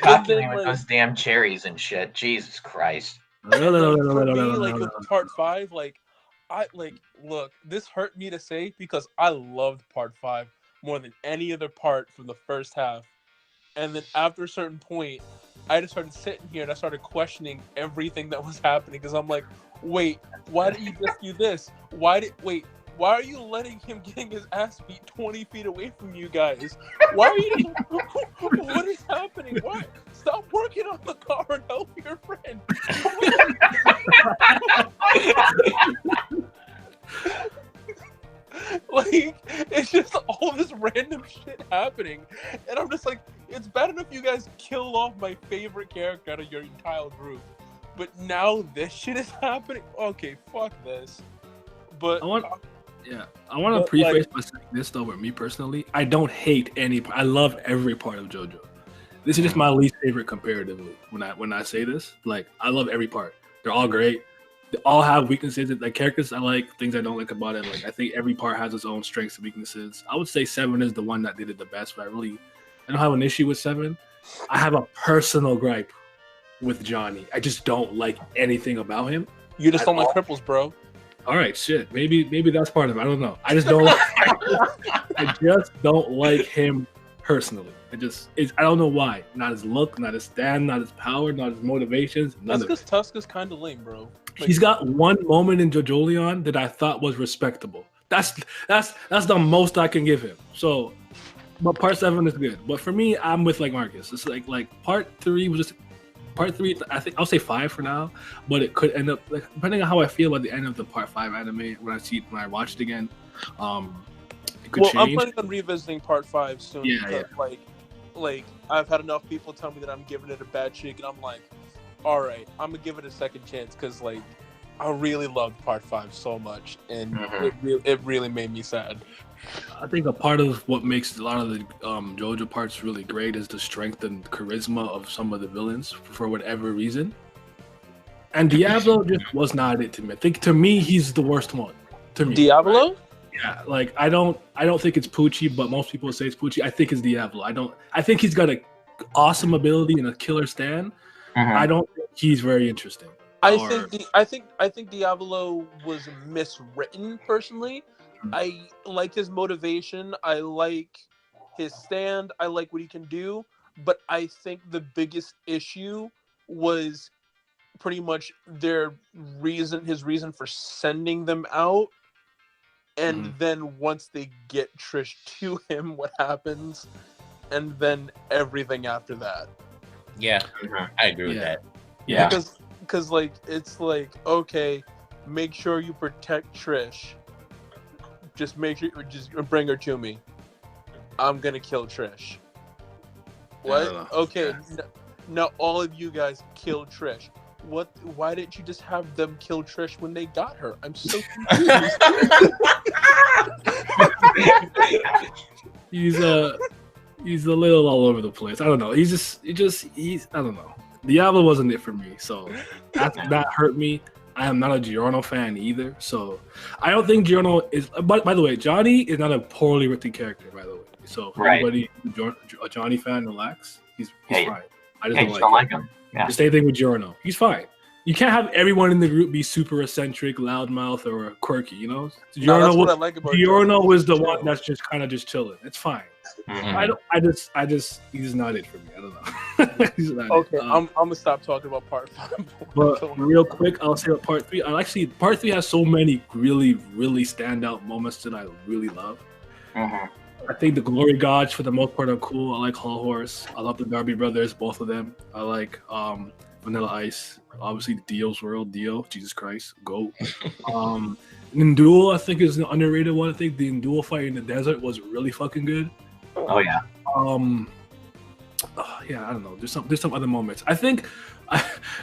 Cocking with those damn cherries and shit. Jesus Christ. For me, with part 5, look, this hurt me to say because I loved part 5 more than any other part from the first half. And then after a certain point, I just started sitting here and I started questioning everything that was happening because I'm like, wait, why did you just do this? Why are you letting him getting his ass beat 20 feet away from you guys? Why are you? What is happening? Why? Stop working on the car and help your friend. Like, it's just all this random shit happening. And I'm just like, it's bad enough you guys killed off my favorite character out of your entire group. But now this shit is happening? Okay, fuck this. But... I want to preface by saying this though, with me personally, I don't hate any part. I love every part of JoJo. This is just my least favorite comparatively. When I say this, like I love every part. They're all great. They all have weaknesses. Like characters I like, things I don't like about it. Like I think every part has its own strengths and weaknesses. I would say 7 is the one that did it the best, but I don't have an issue with 7. I have a personal gripe with Johnny. I just don't like anything about him. You just don't like cripples, bro. All right, shit. Maybe that's part of it. I don't know. I just don't. I just don't like him personally. I don't know why. Not his look, not his stand, not his power, not his motivations. None of it. Tuska's kind of lame, bro. Like, he's got one moment in JoJolion that I thought was respectable. That's the most I can give him. So, but part 7 is good. But for me, I'm with like Marcus. It's like part 3 was just. Part 3, I think I'll say 5 for now, but it could end up like depending on how I feel about the end of the part 5 anime when I watch it again. It could change. I'm planning on revisiting part 5 soon. Yeah. Like I've had enough people tell me that I'm giving it a bad shake, and I'm like, all right, I'm gonna give it a second chance because like I really loved Part 5 so much, and it really made me sad. I think a part of what makes a lot of the JoJo parts really great is the strength and charisma of some of the villains for whatever reason. And Diablo just was not it to me. I think to me he's the worst one. To me, Diablo? Right? Yeah, like I don't think it's Poochie, but most people say it's Poochie. I think it's Diablo. I think he's got an awesome ability and a killer stand. I don't think he's very interesting. I think Diablo was miswritten personally. I like his motivation. I like his stand. I like what he can do. But I think the biggest issue was pretty much his reason for sending them out. And then once they get Trish to him, what happens? And then everything after that. Yeah, I agree with that. Yeah. Because like, it's like, okay, make sure you protect Trish. Just make sure you just bring her to me. I'm gonna kill Trish. What? Okay, now all of you guys kill Trish. What? Why didn't you just have them kill Trish when they got her? I'm so confused. He's a little all over the place. I don't know. He's I don't know. Diablo wasn't it for me, so that hurt me. I am not a Giorno fan either, so I don't think Giorno is. But by the way, Johnny is not a poorly written character. By the way, so for anybody a Johnny fan, relax. He's fine. I just don't like him. Yeah. The same thing with Giorno. He's fine. You can't have everyone in the group be super eccentric, loudmouth, or quirky. You know, Giorno was the one that's just kind of just chilling. It's fine. He's not it for me. I don't know. He's not okay, it. I'm gonna stop talking about Part 5. But real quick, I'll say about Part 3. Part 3 has so many really, really standout moments that I really love. I think the Glory Gods, for the most part, are cool. I like Hall Horse. I love the Darby Brothers, both of them. I like Vanilla Ice. Obviously, Dio's World. Dio, Jesus Christ, GOAT. Nduel, I think, is an underrated one. I think the Nduel fight in the desert was really fucking good. Oh yeah. Yeah, I don't know. There's some other moments. I think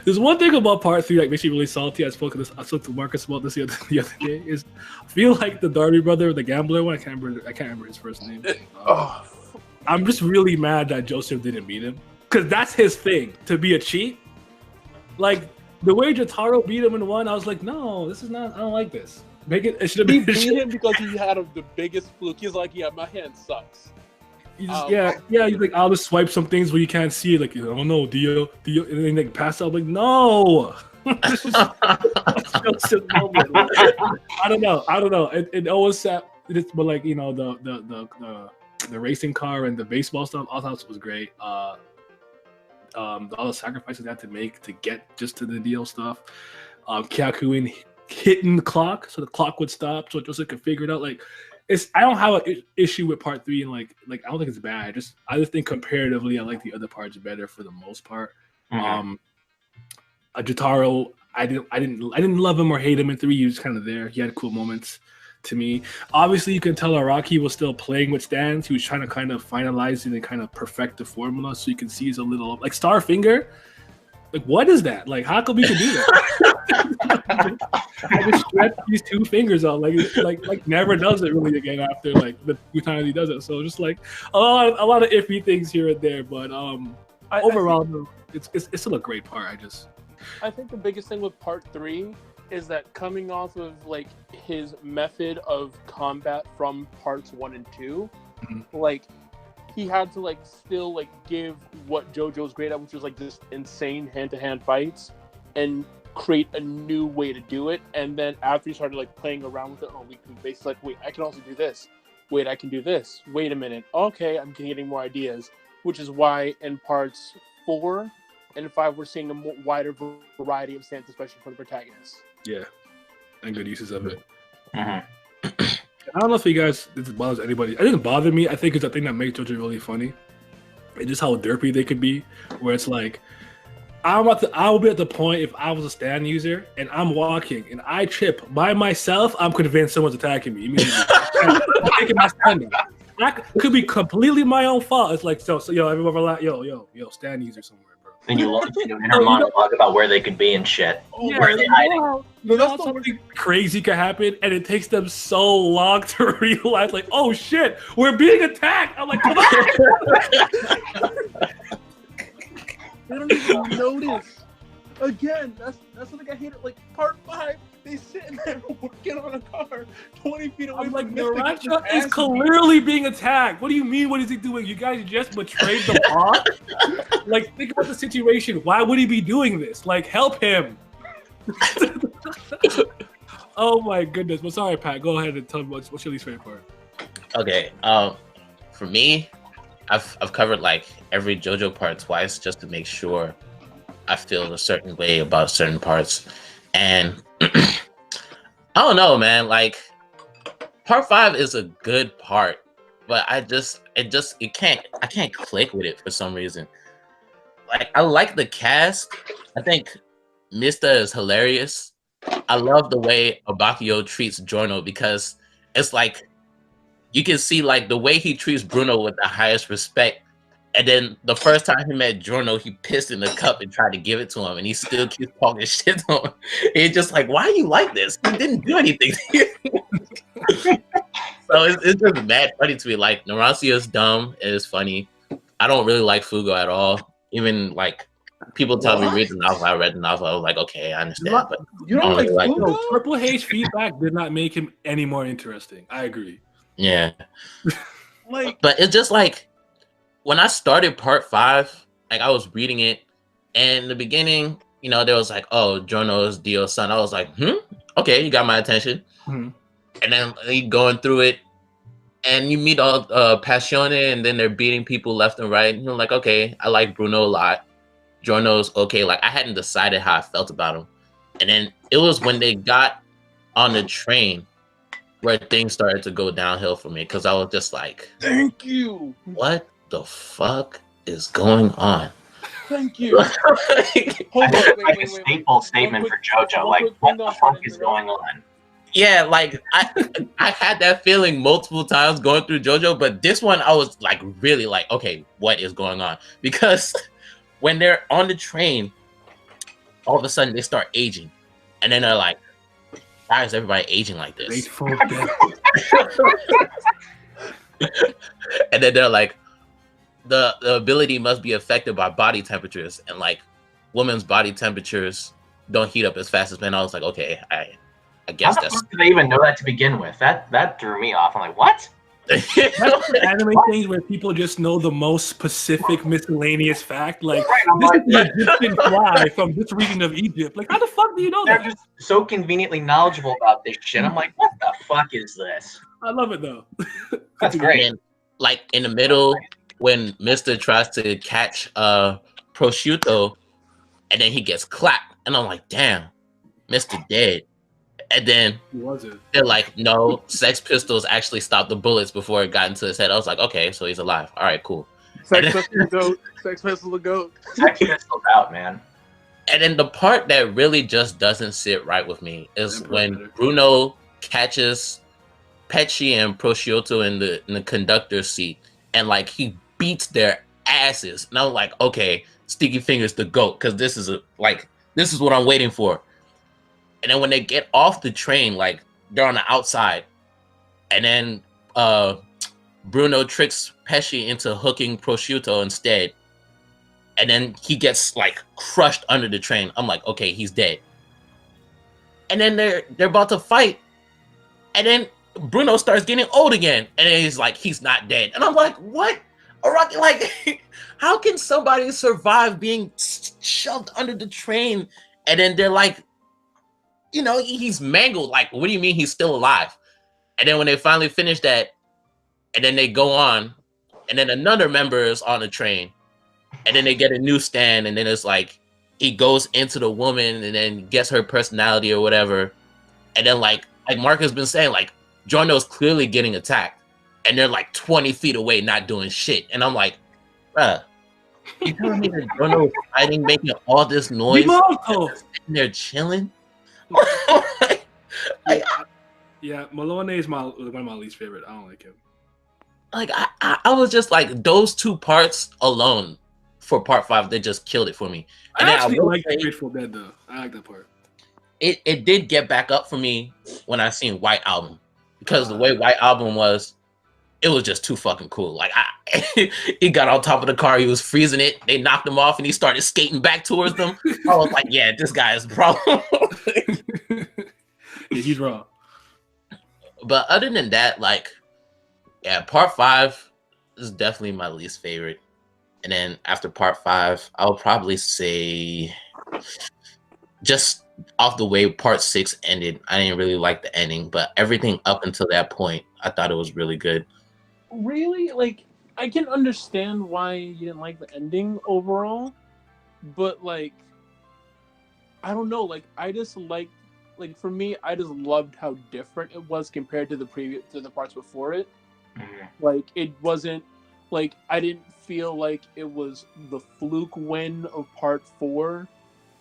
there's one thing about Part 3 that makes me really salty. I spoke to Marcus about this the other day. Is I feel like the Darby brother, the gambler one. I can't remember his first name. I'm just really mad that Joseph didn't beat him, because that's his thing, to be a cheat. Like the way Jotaro beat him in one, I was like, no, this is not. I don't like this. It should have been. He beat him because he had the biggest fluke. He's like, yeah, my hand sucks. He's like, I'll just swipe some things where you can't see it. Like, oh no, Dio, and then like pass out. Like, no. I don't know. It always sat. But like, you know, the racing car and the baseball stuff, all that was great. All the sacrifices they had to make to get just to the Dio stuff. Kyakuin hitting the clock so the clock would stop, so Joseph could figure it out. Like, I don't have an issue with Part 3, and like I don't think it's bad. I just think comparatively, I like the other parts better for the most part. Jotaro, I didn't love him or hate him in 3. He was kind of there. He had cool moments to me. Obviously, you can tell Araki was still playing with stands. He was trying to kind of finalize it and kind of perfect the formula, so you can see he's a little like Starfinger. Like, what is that? Like, how come we can do that? I just stretch these 2 fingers out, like never does it really again after like the 2 times he does it. So just like a lot of iffy things here and there, but overall, it's still a great part. I think the biggest thing with Part 3 is that coming off of like his method of combat from Parts 1 and 2, like, he had to like still like give what JoJo's great at, which was like just insane hand-to-hand fights, and create a new way to do it. And then after he started like playing around with it on a weekly basis, like, wait, I can also do this. Wait, I can do this. Wait a minute. Okay, I'm getting more ideas, which is why in Parts 4 and 5 we're seeing a more wider variety of stance, especially for the protagonists. Yeah, and good uses of it. I don't know if you guys, this bothers anybody. It doesn't bother me. I think it's a thing that makes JoJo really funny. It's just how derpy they could be, where it's like, I will be at the point, if I was a stand user and I'm walking and I trip by myself, I'm convinced someone's attacking me immediately. I'm taking my stand down. That could be completely my own fault. It's like, so yo, everyone relax. Yo, stand user somewhere, bro. Then you launch into an inner monologue about where they could be and shit. Oh, Yeah, where are they hiding? no, that's something crazy could happen, and it takes them so long to realize, like, oh shit, we're being attacked. I'm like, come on. They don't even notice. Again, that's something I hated. Like part 5, they sitting there working on a car 20 feet away. I'm like, Mr. Naracha is clearly being attacked. What do you mean? What is he doing? You guys just betrayed the boss? Like, think about the situation. Why would he be doing this? Like, help him. Oh my goodness. Well, sorry, Pat. Go ahead and tell me what's your least favorite part. Okay. For me, I've covered like every JoJo part twice just to make sure I feel a certain way about certain parts. And I don't know, man. Like part 5 is a good part, but I can't click with it for some reason. Like I like the cast. I think Mista is hilarious. I love the way Abakio treats Giorno because it's like you can see like the way he treats Bruno with the highest respect. And then the first time he met Giorno, he pissed in the cup and tried to give it to him, and he still keeps talking shit to him. He's just like, "Why are you like this? He didn't do anything." So it's just mad funny to me. Like Narancio is dumb. It is funny. I don't really like Fugo at all. Even like people tell me read the novel. I read the novel. I was like, okay, I understand. But you don't like Fugo? No, Triple H feedback did not make him any more interesting. I agree. Yeah. Like, but it's just like when I started part 5, like I was reading it, and in the beginning, you know, there was like, oh, Giorno's Dio's son. I was like, okay, you got my attention. Mm-hmm. And then you going through it, and you meet all Passione, and then they're beating people left and right. And you're like, okay, I like Bruno a lot. Giorno's okay. Like I hadn't decided how I felt about him. And then it was when they got on the train where things started to go downhill for me, because I was just like, thank you. What the fuck is going on? Thank you. Hold on, wait, a staple statement for JoJo. Like, what the fuck is going on? Yeah, like I had that feeling multiple times going through JoJo, but this one I was like really like, okay, what is going on? Because when they're on the train, all of a sudden they start aging, and then they're like, why is everybody aging like this? And then they're like, the ability must be affected by body temperatures, and like women's body temperatures don't heat up as fast as men. I was like, okay, I guess how the fuck did they even know that to begin with? That threw me off. I'm like, what? That's the anime things where people just know the most specific miscellaneous fact. Like, this is the Egyptian fly from this region of Egypt. Like, how the fuck do you know They're that? just so conveniently knowledgeable about this shit. I'm like, what the fuck is this? I love it though. That's great. And, like in the middle, when Mister tries to catch prosciutto, and then he gets clapped, and I'm like, damn, Mister dead. And then they're like, no, Sex Pistols actually stopped the bullets before it got into his head. I was like, okay, so he's alive. All right, cool. Sex Pistols goat. Sex Pistols goat. Sex Pistols out, man. And then the part that really just doesn't sit right with me is when Bruno catches Pecci and Prosciutto in the conductor's seat, and like he beats their asses. And I'm like, okay, Sticky Fingers the GOAT, because this is what I'm waiting for. And then when they get off the train, like they're on the outside, and then Bruno tricks Pesci into hooking Prosciutto instead, and then he gets like crushed under the train. I'm like, okay, he's dead. And then they're about to fight, and then Bruno starts getting old again, and then he's like, he's not dead. And I'm like, what? Like, how can somebody survive being shoved under the train, and then they're like, you know, he's mangled. Like, what do you mean he's still alive? And then when they finally finish that, and then they go on, and then another member is on the train, and then they get a new stand, and then it's like he goes into the woman and then gets her personality or whatever. And then like Mark has been saying, like, Giorno's clearly getting attacked, and they're like 20 feet away not doing shit. And I'm like, bruh, you telling me that Giorno is fighting, making all this noise, sitting there chilling? Yeah, Malone is one of my least favorite. I don't like him. Like I was just like, those two parts alone for part 5, they just killed it for me. And I then actually will like say, the Grateful Dead though. I like that part. It did get back up for me when I seen White Album, because the way White Album was, it was just too fucking cool. Like he got on top of the car, he was freezing it. They knocked him off, and he started skating back towards them. I was like, yeah, this guy is a problem. Yeah, he's wrong. But other than that, like, yeah, part 5 is definitely my least favorite. And then after part 5, I would probably say, just off the way part 6 ended, I didn't really like the ending, but everything up until that point, I thought it was really good. Really? Like, I can understand why you didn't like the ending overall, but like, I don't know. Like, I just like for me, I just loved how different it was compared to the parts before it. Like, it wasn't like, I didn't feel like it was the fluke win of part 4.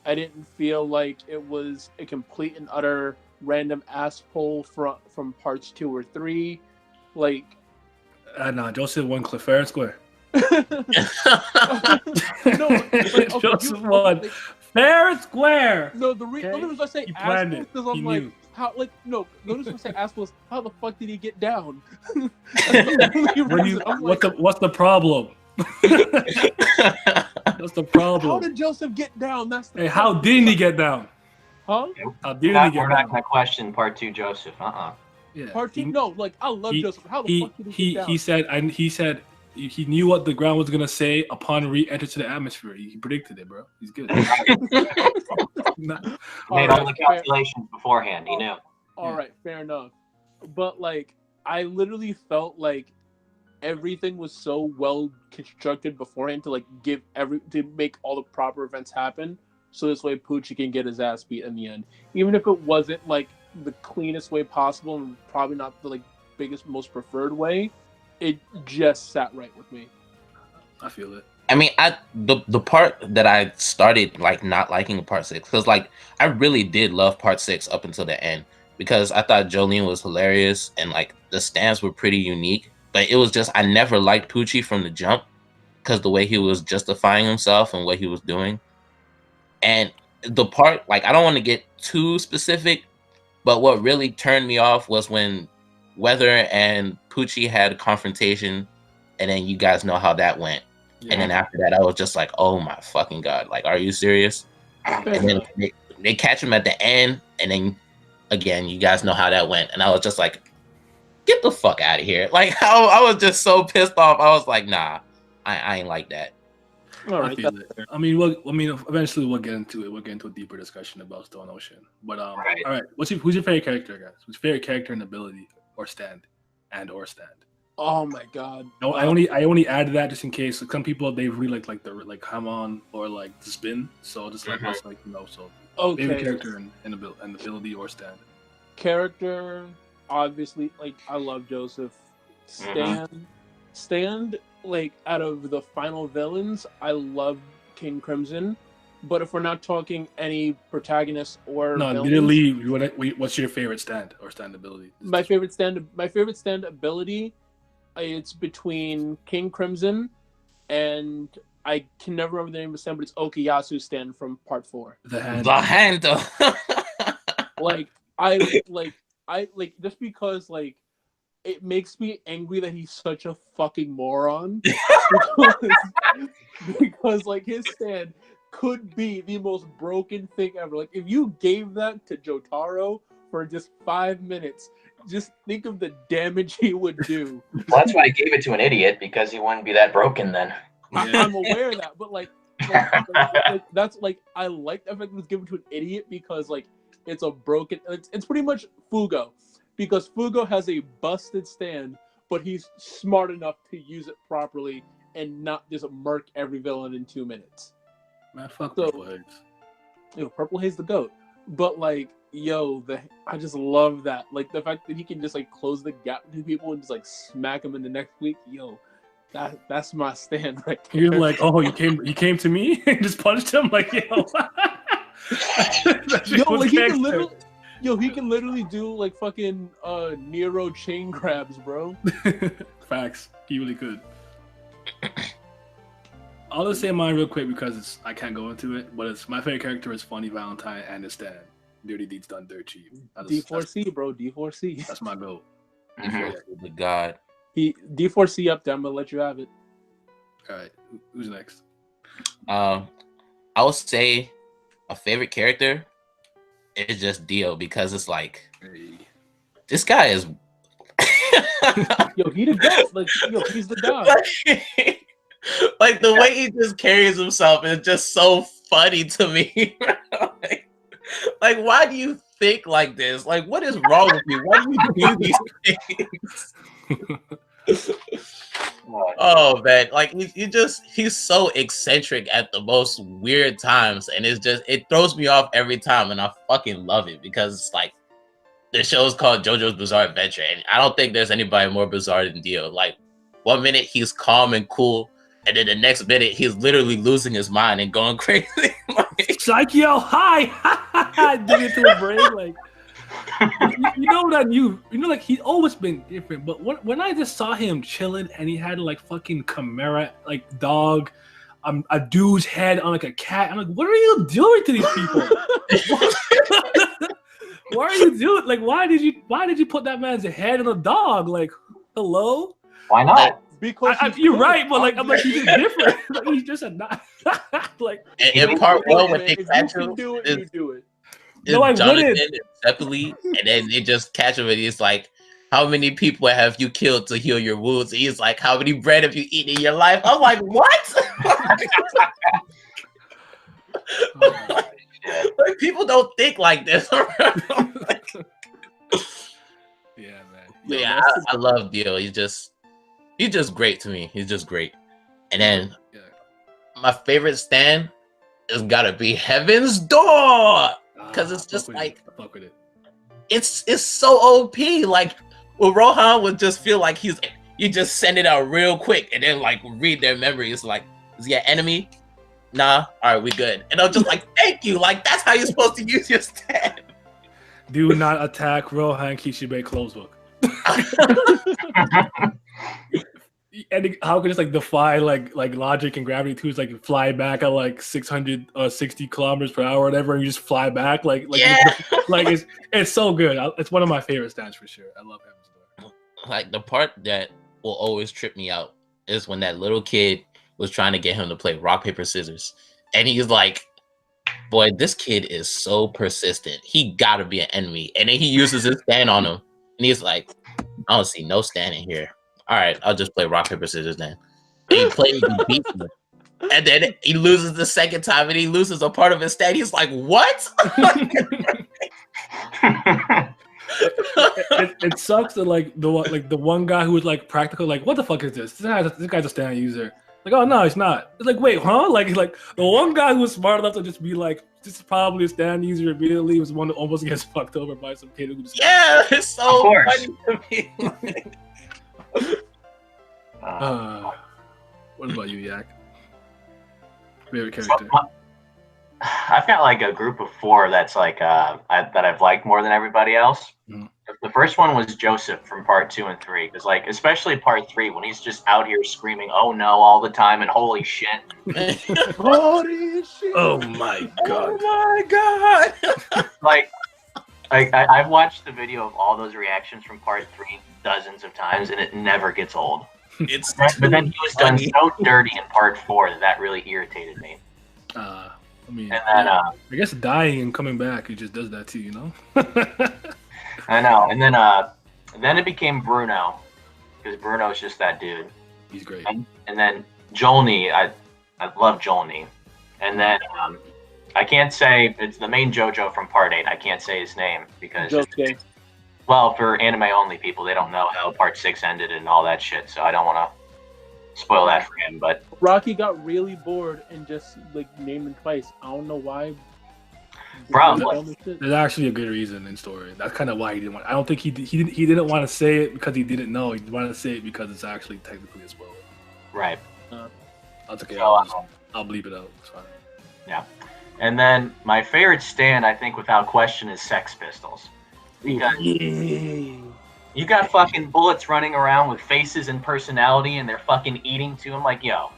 I didn't feel like it was a complete and utter random ass pull from parts 2 or 3. Like, nah, Joseph won fair and square. No, like, okay, Joseph won fair and square. No, the only reason I say ass pull because I'm like, how, like, no, the only reason I say ass pull is, how the fuck did he get down? What's the problem? That's the problem. How did Joseph get down? That's the how didn't he get down? Huh? How didn't he get down? We're not gonna question part 2, Joseph. Yeah. Part 2, no. Like, I love Joseph. How the fuck did he get down? He said he knew what the ground was gonna say upon re-enter to the atmosphere. He predicted it, bro. He's good. Made all the calculations beforehand. He knew. All right, fair enough. But like, I literally felt like everything was so well constructed beforehand to make all the proper events happen, so this way Poochie can get his ass beat in the end, even if it wasn't like the cleanest way possible and probably not the like biggest, most preferred way. It just sat right with me. I feel it. I mean, the part that I started like not liking part 6, because like I really did love part 6 up until the end, because I thought Jolene was hilarious and like the stands were pretty unique. But it was just, I never liked Poochie from the jump, because the way he was justifying himself and what he was doing. And the part, like, I don't want to get too specific, but what really turned me off was when Weather and Poochie had a confrontation, and then you guys know how that went. Yeah. And then after that, I was just like, oh my fucking God, like, are you serious? And then they catch him at the end, and then again, you guys know how that went. And I was just like, get the fuck out of here. Like, I was just so pissed off. I was like, nah, I ain't like that. All right. I mean, eventually we'll get into it. We'll get into a deeper discussion about Stone Ocean. But all right. Who's your favorite character, guys? Who's your favorite character and ability or stand? Oh my God. No, I only added that just in case. Like, some people they really like the Hamon or like the spin. So just like us, like, you know. So favorite character and ability or stand. Character, obviously, like, I love Joseph. Stand, like, out of the final villains, I love King Crimson. But if we're not talking any protagonists or villains, literally, what's your favorite stand or stand ability? My favorite stand ability, it's between King Crimson and I can never remember the name of the stand, but it's Okuyasu's stand from part 4. The handle. I just because like it makes me angry that he's such a fucking moron. because like his stand could be the most broken thing ever. Like, if you gave that to Jotaro for just 5 minutes, just think of the damage he would do. Well, that's why I gave it to an idiot, because he wouldn't be that broken then. I'm aware of that, but that's like, I like the fact it was given to an idiot because like it's a broken. It's pretty much Fugo, because Fugo has a busted stand, but he's smart enough to use it properly and not just murk every villain in 2 minutes. Man, fuck Purple Haze. Yo, Purple Haze the GOAT. But like, I just love that. Like, the fact that he can just like close the gap between people and just like smack them in the next week. Yo, that's my stand right there. You're like, oh, you came to me and just punched him, like, yo. He can literally do like fucking Nero chain grabs, bro. Facts. He really could. I'll just say mine real quick because I can't go into it. But it's my favorite character is Funny Valentine and the Stan. Dirty deeds done dirt cheap. D4C, bro. D4C. That's my goal. The God. D4C up there. I'm gonna let you have it. All right, who's next? I would say a favorite character is just Dio because it's like this guy is. Yo, he the goat. Like, yo, he's the god. Like the way he just carries himself is just so funny to me. like, why do you think like this? Like, what is wrong with you? Why do you do these things? Oh man, like he's so eccentric at the most weird times, and it throws me off every time, and I fucking love it because it's like the show's called JoJo's Bizarre Adventure, and I don't think there's anybody more bizarre than Dio. Like 1 minute he's calm and cool, and then the next minute he's literally losing his mind and going crazy. Psycho, hi! I did it to a brain, like. You know what I knew? You know, like he's always been different. But when I just saw him chilling and he had like fucking chimera, like dog, a dude's head on like a cat. I'm like, what are you doing to these people? Why are you doing? Like, why did you put that man's head on a dog? Like, hello? Why not? Because you're right, but like I'm like he's just different. Like, he's just a not like. In part one, when they catch him, do it, you do it. No, I Jonathan wouldn't. and Zeppeli, and then they just catch him and he's like, how many people have you killed to heal your wounds? And he's like, how many bread have you eaten in your life? I'm like, what? Like, people don't think like this. Like, yeah, man. Yeah, I love Dio. He's just great to me. He's just great. And then my favorite stand has gotta be Heaven's Door. Because it's just like it's so OP. Like, well, Rohan would just feel like you just send it out real quick and then like read their memories. Like, is he an enemy? Nah. All right, we good. And I'm just like, thank you. Like, that's how you're supposed to use your stand. Do not attack Rohan Kishibe closebook. And how could it just like defy like logic and gravity too? Is like fly back at like 660 kilometers per hour or whatever, and you just fly back like like it's so good. It's one of my favorite stands for sure. I love Heaven's Door. Like the part that will always trip me out is when that little kid was trying to get him to play rock paper scissors, and he's like, "Boy, this kid is so persistent. He gotta be an enemy." And then he uses his stand on him, and he's like, "I don't see no stand in here. All right, I'll just play rock, paper, scissors then." And he plays, he beats him. And then he loses the second time, and he loses a part of his stat. He's like, what? it sucks that like the one guy who was like practical, like, what the fuck is this? This guy's a stand user. Like, oh no, he's not. It's like, wait, huh? Like the one guy who was smart enough to just be like, this is probably a stand user immediately was the one that almost gets fucked over by some kid who just it's so funny to me. What about you, Yak? Favorite character? I've got like a group of 4 that's like that I've liked more than everybody else. Mm-hmm. The first one was Joseph from part 2 and 3, because like especially part 3 when he's just out here screaming "oh no" all the time and holy shit. Holy shit! Oh my god! Oh my god! Like I've watched the video of all those reactions from part 3 dozens of times, and it never gets old. But then he was done so dirty in part 4 that really irritated me. I mean, and then, I guess dying and coming back, he just does that too, you know. I know, and then it became Bruno, because Bruno's just that dude. He's great. And then Jolny, I love Jolny, and then I can't say it's the main JoJo from part 8. I can't say his name because well, for anime only people, they don't know how part 6 ended and all that shit, so I don't want to spoil that for him. But Rocky got really bored and just like named him twice. I don't know why. Probably. There's actually a good reason in story. That's kind of why he didn't want. I don't think he didn't want to say it because he didn't know. He wanted to say it because it's actually technically a spoiler. Right. That's okay. So, I'll bleep it out. It's fine. Yeah. And then my favorite stand, I think, without question, is Sex Pistols. Because you got fucking bullets running around with faces and personality, and they're fucking eating to them. Like, yo,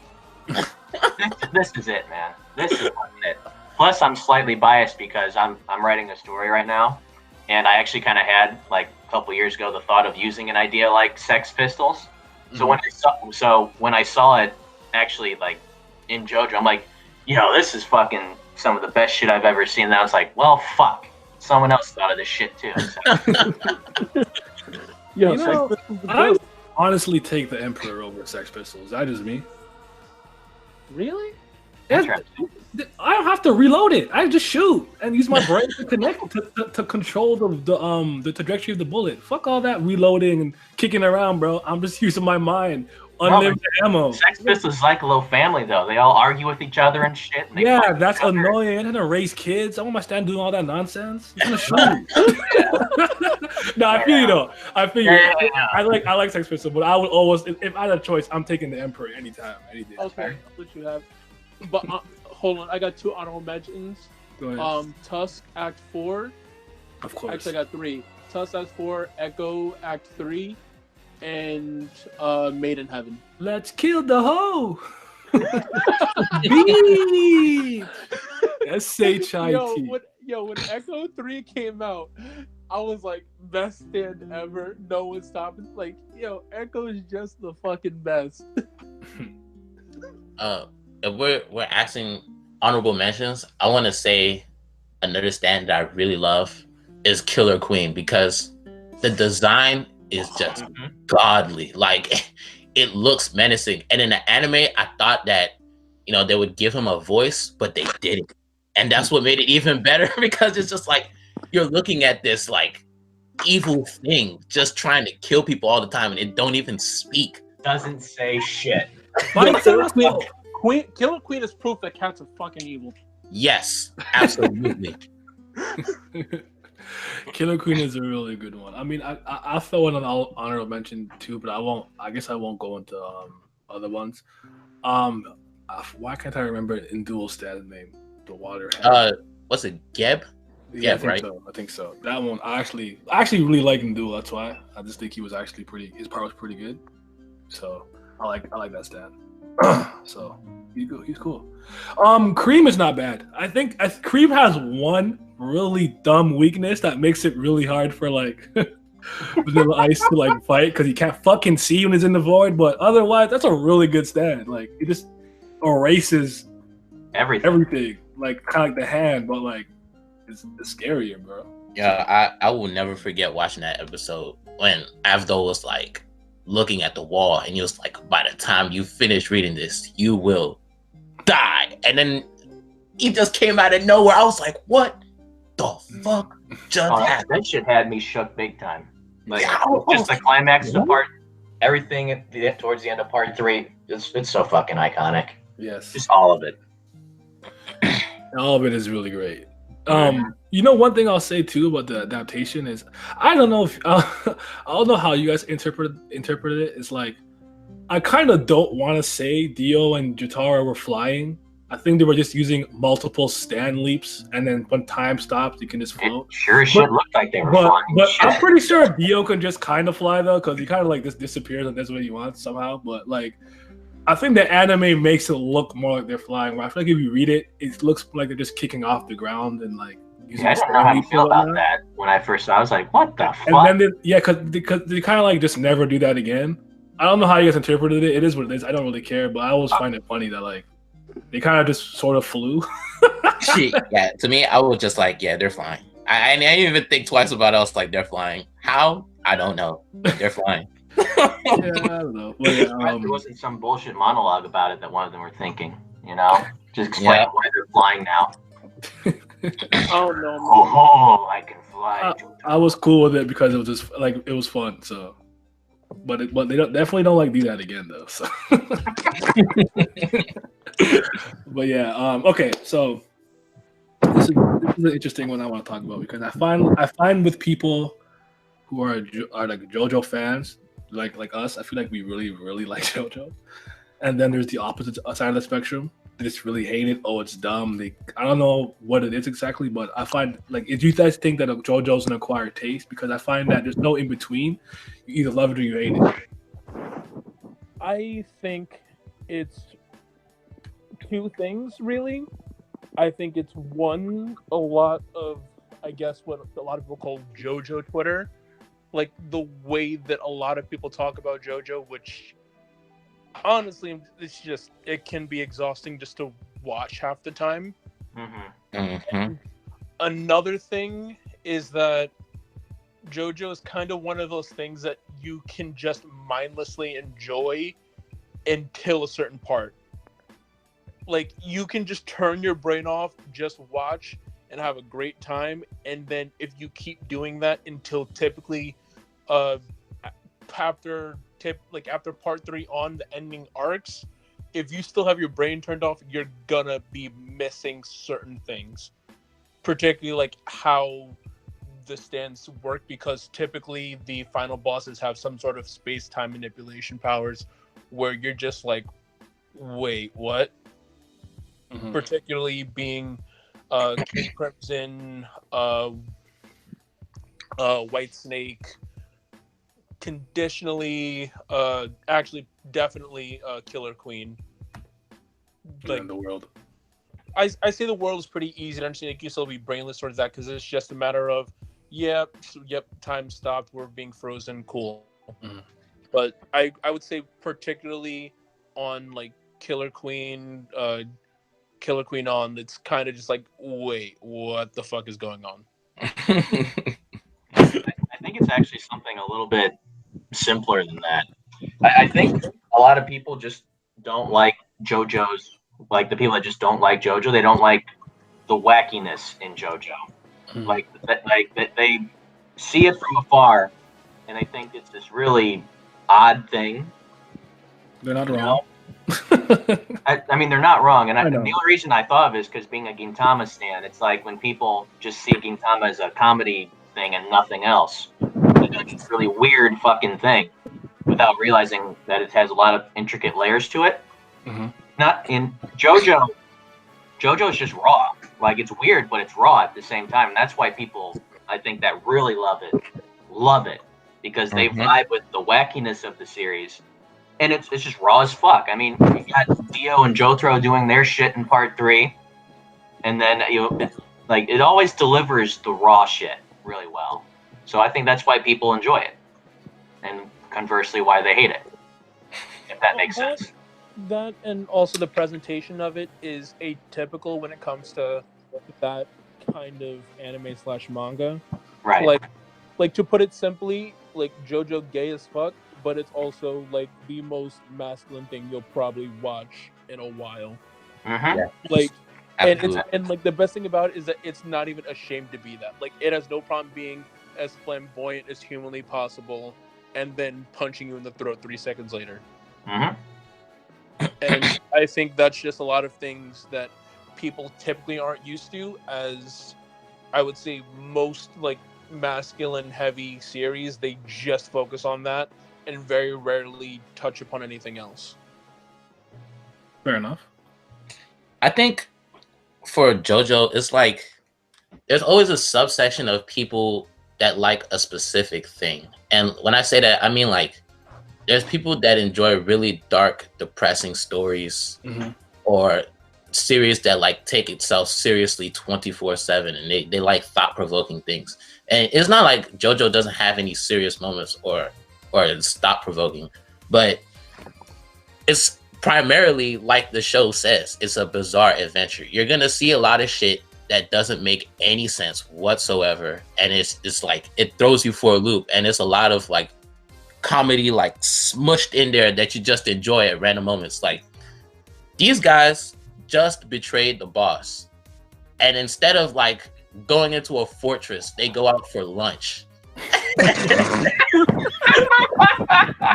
This is it, man. This is it. Plus, I'm slightly biased because I'm writing a story right now, and I actually kind of had like a couple years ago the thought of using an idea like Sex Pistols. So when I saw it actually like in JoJo, I'm like, this is fucking some of the best shit I've ever seen. And I was like, well, fuck, someone else thought of this shit too. So. I honestly take the Emperor over Sex Pistols. That is me. Really? I don't have to reload it. I just shoot and use my brain to connect to control the trajectory of the bullet. Fuck all that reloading and kicking around, bro. I'm just using my mind. Unlimited ammo. Sex Pistols is like a little family, though. They all argue with each other and shit. And that's annoying. I'm gonna raise kids. I want my stand doing all that nonsense. I'm gonna shoot. No, I feel you though. I feel you. I like Sex Pistols, but I would always, if I had a choice, I'm taking the Emperor anytime, any day. Okay, I'll let you have. But hold on, I got 2 honorable mentions. Go ahead. Tusk Act 4. Of course. Actually, I got 3. Tusk Act 4, Echo Act 3, and Made in Heaven. Let's kill the hoe. Beat. S-H-I-T. When Echo 3 came out, I was like, best stand ever. No one stopped. Like, Echo is just the fucking best. If we're asking honorable mentions, I want to say another stand that I really love is Killer Queen, because the design is just godly. Like, it looks menacing. And in the anime, I thought that, they would give him a voice, but they didn't. And that's what made it even better, because it's just like, you're looking at this, like, evil thing just trying to kill people all the time, and it don't even speak. Doesn't say shit. Killer Queen is proof that cats are fucking evil. Yes, absolutely. Killer Queen is a really good one. I mean, I throw in an honorable mention too, but I guess I won't go into other ones. Why can't I remember in Dual Stat's name? The water. What's it? Geb? Yeah, right? I think so. That one I actually really like in Duel. That's why I just think he was actually his part was pretty good. So I like that stat. So he's cool. Cream is not bad. I think Cream has one really dumb weakness that makes it really hard for like Vanilla Ice to like fight, because he can't fucking see when he's in the void. But otherwise, that's a really good stand. Like, it just erases everything. Like, kind of like the hand, but like it's scarier, bro. Yeah, I will never forget watching that episode when Avdol was like looking at the wall, and he was like, by the time you finish reading this, you will die. And then he just came out of nowhere. I was like, what the fuck just happened? That shit had me shook big time. Like, just the climax of everything towards the end of part 3, it's so fucking iconic. Yes. Just all of it. All of it is really great. One thing I'll say too about the adaptation is, I don't know if I don't know how you guys interpreted it. It's like, I kind of don't want to say Dio and Joestar were flying. I think they were just using multiple stand leaps, and then when time stops, you can just float. It sure as shit looked like they were flying. But I'm pretty sure Dio can just kind of fly though, because he kind of like just disappears and does what he wants somehow. But like, I think the anime makes it look more like they're flying. Where I feel like if you read it, it looks like they're just kicking off the ground and like. I don't know how to feel about that. When I first saw it, I was like, what the fuck? And then because they kind of like just never do that again. I don't know how you guys interpreted it. It is what it is. I don't really care, but I always find it funny that like they kind of just sort of flew. Yeah, to me, I was just like, yeah, they're flying. I didn't even think twice about it. I was like, they're flying. How? I don't know. They're flying. Yeah, I don't know. But, there wasn't some bullshit monologue about it that one of them were thinking, Just explain why they're flying now. Oh no! Oh, I can fly. I was cool with it because it was just like it was fun. So, but they definitely don't like do that again though. So, but yeah. Okay, so this is an interesting one I want to talk about, because I find with people who are like JoJo fans, like us, I feel like we really like JoJo, and then there's the opposite side of the spectrum. They just really hate it. Oh, it's dumb. I don't know what it is exactly, but I find like, if you guys think that JoJo's an acquired taste, because I find that there's no in between. You either love it or you hate it. I think it's two things really. I think it's one, a lot of, I guess, what a lot of people call Jojo Twitter, like the way that a lot of people talk about Jojo, which honestly, it can be exhausting just to watch half the time. Another thing is that Jojo is kind of one of those things that you can just mindlessly enjoy until a certain part. Like, you can just turn your brain off, just watch, and have a great time. And then if you keep doing that until typically after part 3 on the ending arcs, if you still have your brain turned off, you're gonna be missing certain things. Particularly like how the stands work, because typically the final bosses have some sort of space-time manipulation powers where you're just like, wait, what? Particularly being King Crimson, White Snake, conditionally, actually definitely Killer Queen. Like the world. I say the world is pretty easy to understand. You can still be brainless towards that because it's just a matter of, yep, time stopped, we're being frozen, cool. But I would say particularly on like Killer Queen on, it's kind of just like, wait, what the fuck is going on? I think it's actually something a little bit simpler than that. I think a lot of people just don't like JoJo's, like the people that just don't like JoJo, they don't like the wackiness in JoJo. Like they see it from afar and they think it's this really odd thing. They're not wrong. I mean, they're not wrong, and the only reason I thought of it is because being a Gintama stan, it's like when people just see Gintama as a comedy thing and nothing else. It's a really weird fucking thing, without realizing that it has a lot of intricate layers to it. Not in JoJo. JoJo is just raw. Like, it's weird, but it's raw at the same time, and that's why people, I think, that really love it, because they vibe with the wackiness of the series. And it's just raw as fuck. I mean, you got Dio and Jotaro doing their shit in part 3, and then it always delivers the raw shit really well. So I think that's why people enjoy it, and conversely, why they hate it. If that makes sense. That and also the presentation of it is atypical when it comes to that kind of anime/manga. Right. Like to put it simply, like JoJo gay as fuck, but it's also like the most masculine thing you'll probably watch in a while. Like, and like the best thing about it is that it's not even ashamed to be that. Like, it has no problem being as flamboyant as humanly possible, and then punching you in the throat 3 seconds later. And I think that's just a lot of things that people typically aren't used to, as I would say most like masculine heavy series, they just focus on that and very rarely touch upon anything else. Fair enough. I think for JoJo, it's like there's always a subsection of people that like a specific thing. And when I say that, I mean like there's people that enjoy really dark, depressing stories or series that like take itself seriously 24/7, and they like thought-provoking things. And it's not like JoJo doesn't have any serious moments or thought-provoking, but it's primarily, like the show says, it's a bizarre adventure. You're gonna see a lot of shit that doesn't make any sense whatsoever, and it's like it throws you for a loop, and it's a lot of like comedy like smushed in there that you just enjoy at random moments. Like, these guys just betrayed the boss, and instead of like going into a fortress, they go out for lunch.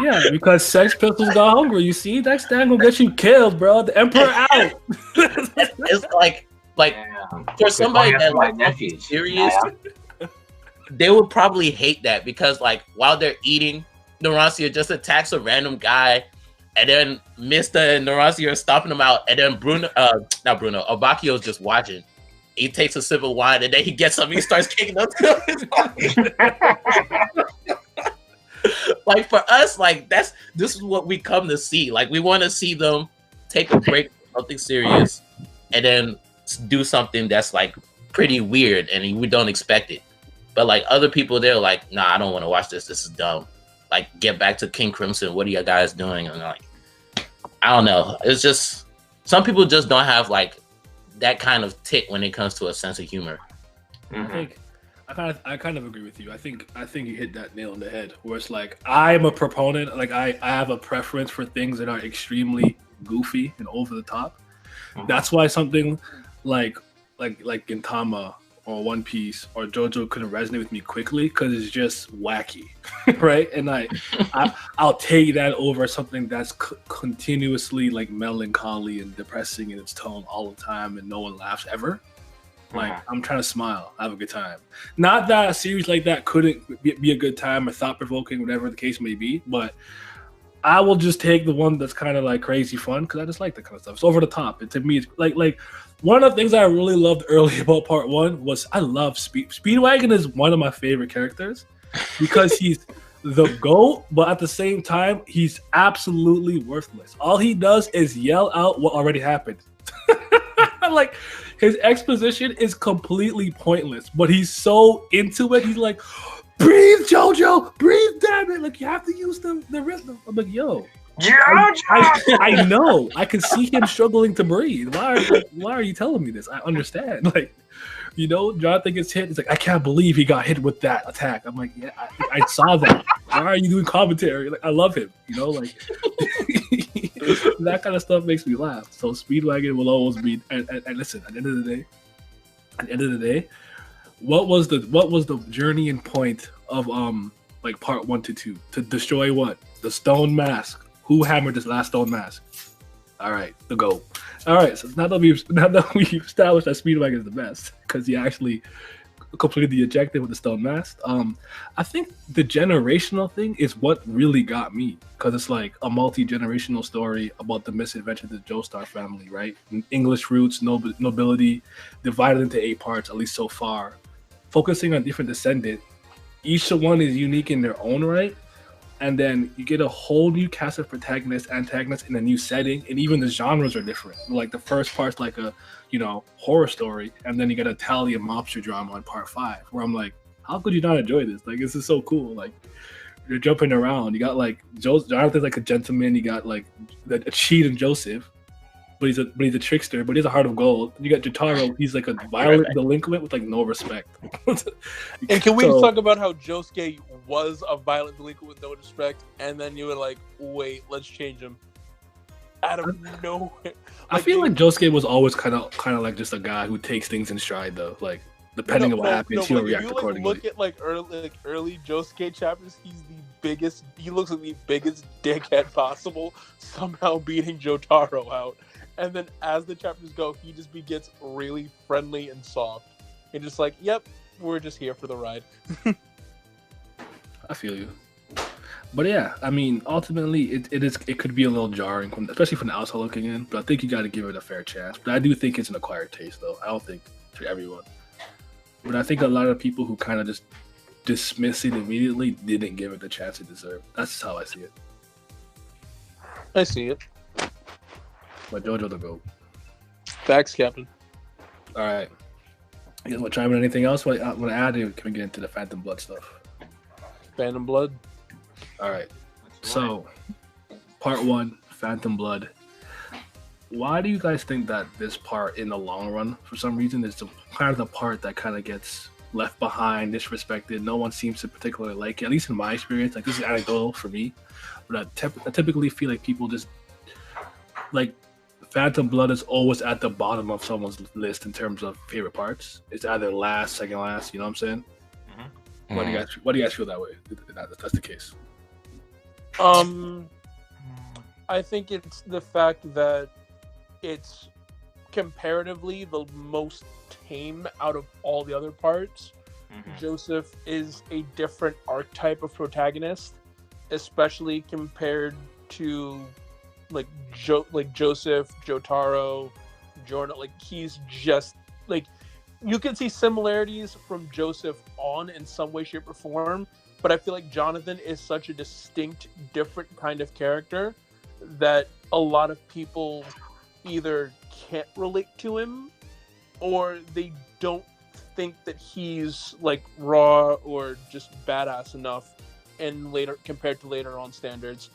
Yeah, because Sex Pistols got hungry. You see, next time gonna get you killed, bro. The Emperor out. It's like for somebody that like nephews serious, they would probably hate that, because like while they're eating, Naransia just attacks a random guy, and then Mista and Naransia are stopping him out, and then Abakio's just watching. He takes a sip of wine, and then he gets up and he starts kicking up to his Like, for us, like this is what we come to see. Like, we want to see them take a break from something serious, and then do something that's like pretty weird and we don't expect it. But like other people, they're like, nah, I don't want to watch this. This is dumb. Like, get back to King Crimson. What are you guys doing? And like, I don't know. It's just some people just don't have like that kind of tick when it comes to a sense of humor. Mm-hmm. I kind of agree with you. I think you hit that nail on the head. Where it's like I'm a proponent. Like I have a preference for things that are extremely goofy and over the top. Mm-hmm. That's why something like Gintama or One Piece or Jojo couldn't resonate with me quickly because it's just wacky, right? And I'll take that over something that's continuously like melancholy and depressing in its tone all the time and no one laughs ever. Like, I'm trying to smile, have a good time. Not that a series like that couldn't be a good time or thought-provoking, whatever the case may be, but I will just take the one that's kind of like crazy fun because I just like that kind of stuff. It's over the top. And to me, it's like one of the things I really loved early about part one was I love Speedwagon is one of my favorite characters because he's the GOAT, but at the same time, he's absolutely worthless. All he does is yell out what already happened. Like, his exposition is completely pointless, but he's so into it. He's like, breathe, Jojo, breathe, damn it. Like, you have to use the rhythm. I'm like, yo. I know. I can see him struggling to breathe. Why are you telling me this? I understand. Like, you know, Jonathan gets hit. He's like, I can't believe he got hit with that attack. I'm like, yeah, I saw that. Why are you doing commentary? Like, I love him. You know, like that kind of stuff makes me laugh. So Speedwagon will always be. And listen, at the end of the day, what was the journey and point of like part 1 to 2 to destroy what? The stone mask. Who hammered this last stone mask? All right, the GOAT. All right, so now that we've established that Speedwagon is the best because he actually completed the objective with the stone mask. I think the generational thing is what really got me because it's like a multi-generational story about the misadventure of the Joestar family, right? English roots, nobility, divided into 8 parts, at least so far, focusing on different descendants. Each one is unique in their own right. And then you get a whole new cast of protagonists, antagonists in a new setting, and even the genres are different. Like the first part's like a, horror story, and then you get Italian mobster drama on part 5, where I'm like, how could you not enjoy this? Like, this is so cool. Like, you're jumping around. You got like Jonathan's like a gentleman. You got like a cheat and Joseph, but he's a trickster, but he has a heart of gold. You got Jotaro. He's like a violent delinquent with like no respect. And can we talk about how Josuke was a violent delinquent with no respect, and then you were like, wait, let's change him out of nowhere. Like, I feel like Josuke was always kind of like just a guy who takes things in stride, though. Like, depending on what happens, he'll react accordingly. Look at like early Josuke chapters. He looks like the biggest dickhead possible, somehow beating Jotaro out. And then as the chapters go, he just gets really friendly and soft, and just like, yep, we're just here for the ride. I feel you, but yeah, I mean, ultimately, it could be a little jarring, especially from the outside looking in. But I think you got to give it a fair chance. But I do think it's an acquired taste, though. I don't think for everyone, but I think a lot of people who kind of just dismiss it immediately didn't give it the chance it deserved. That's just how I see it. I see it. But Jojo the GOAT. Facts, Captain. All right. You guys want to chime in anything else? Want to add? Or can we get into the Phantom Blood stuff? Phantom Blood. All right. So, part 1, Phantom Blood. Why do you guys think that this part, in the long run, for some reason, is kind of the part that kind of gets left behind, disrespected? No one seems to particularly like it, at least in my experience. Like, this is anecdotal for me, but I typically feel like people just like Phantom Blood is always at the bottom of someone's list in terms of favorite parts. It's either last, second last. You know what I'm saying? Mm-hmm. Why do you guys feel that way? That's the case. I think it's the fact that it's comparatively the most tame out of all the other parts. Mm-hmm. Joseph is a different archetype of protagonist, especially compared to like Joseph, Jotaro, Jordan. Like, he's just like, you can see similarities from Joseph on in some way, shape, or form, but I feel like Jonathan is such a distinct, different kind of character that a lot of people either can't relate to him or they don't think that he's like raw or just badass enough and later compared to later on standards,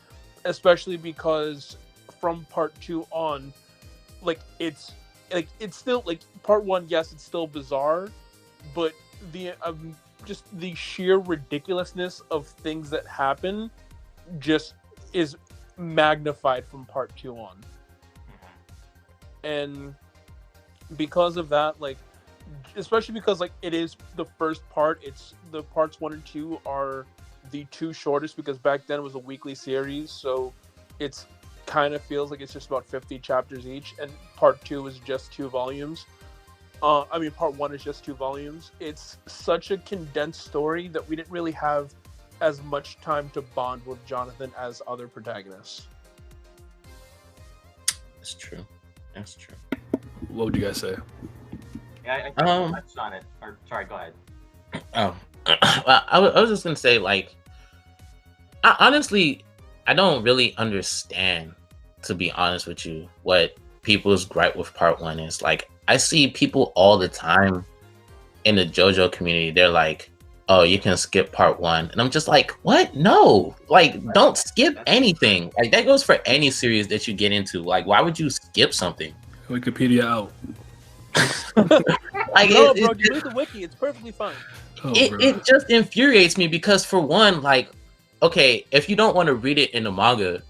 especially because from part 2 on, like it's still like part 1, yes, it's still bizarre, but the just the sheer ridiculousness of things that happen just is magnified from part 2 on. And because of that, like, especially because like it is the first part, it's the parts 1 and 2 are the 2 shortest, because back then it was a weekly series, so it's kind of feels like it's just about 50 chapters each, and part 2 is just 2 volumes. Part 1 is just 2 volumes. It's such a condensed story that we didn't really have as much time to bond with Jonathan as other protagonists. That's true. That's true. What would you guys say? Yeah, I touched on it. Or sorry, go ahead. Oh, well, I was just gonna say, like, honestly, I don't really understand, to be honest with you, what people's gripe with part 1 is. Like, I see people all the time in the JoJo community. They're like, "Oh, you can skip part 1," and I'm just like, "What? No! Like, don't skip anything. Like, that goes for any series that you get into. Like, why would you skip something?" Wikipedia out. Like, no, bro, you read the wiki. It's perfectly fine. It just infuriates me because, for one, like, okay, if you don't want to read it in the manga,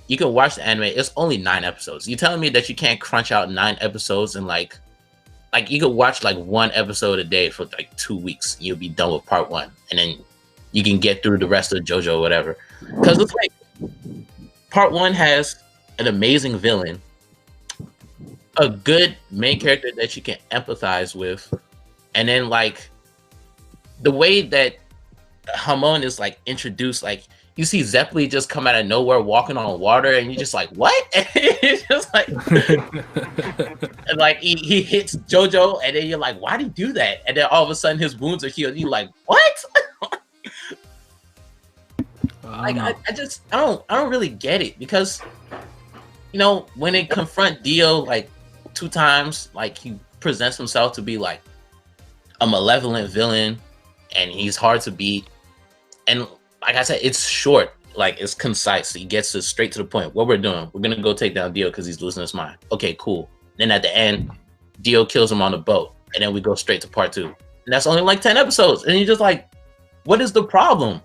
you can watch the anime. It's only 9 episodes. You telling me that you can't crunch out 9 episodes and like you could watch like 1 episode a day for like 2 weeks. You'll be done with part 1, and then you can get through the rest of JoJo or whatever. Because it's like part 1 has an amazing villain, a good main character that you can empathize with, and then like the way that Hamon is like introduced, like you see Zeppeli just come out of nowhere walking on water, and you're just like, what? And it's just like, and like he hits Jojo, and then you're like, why did he do that? And then all of a sudden his wounds are healed. You're like, what? Like I don't really get it, because you know, when they confront Dio like 2 times, like he presents himself to be like a malevolent villain, and he's hard to beat. And like I said, it's short, like it's concise. He gets us straight to the point. What we're doing, we're gonna go take down Dio because he's losing his mind. Okay, cool. Then at the end, Dio kills him on the boat, and then we go straight to part 2. And that's only like 10 episodes, and you're just like, what is the problem?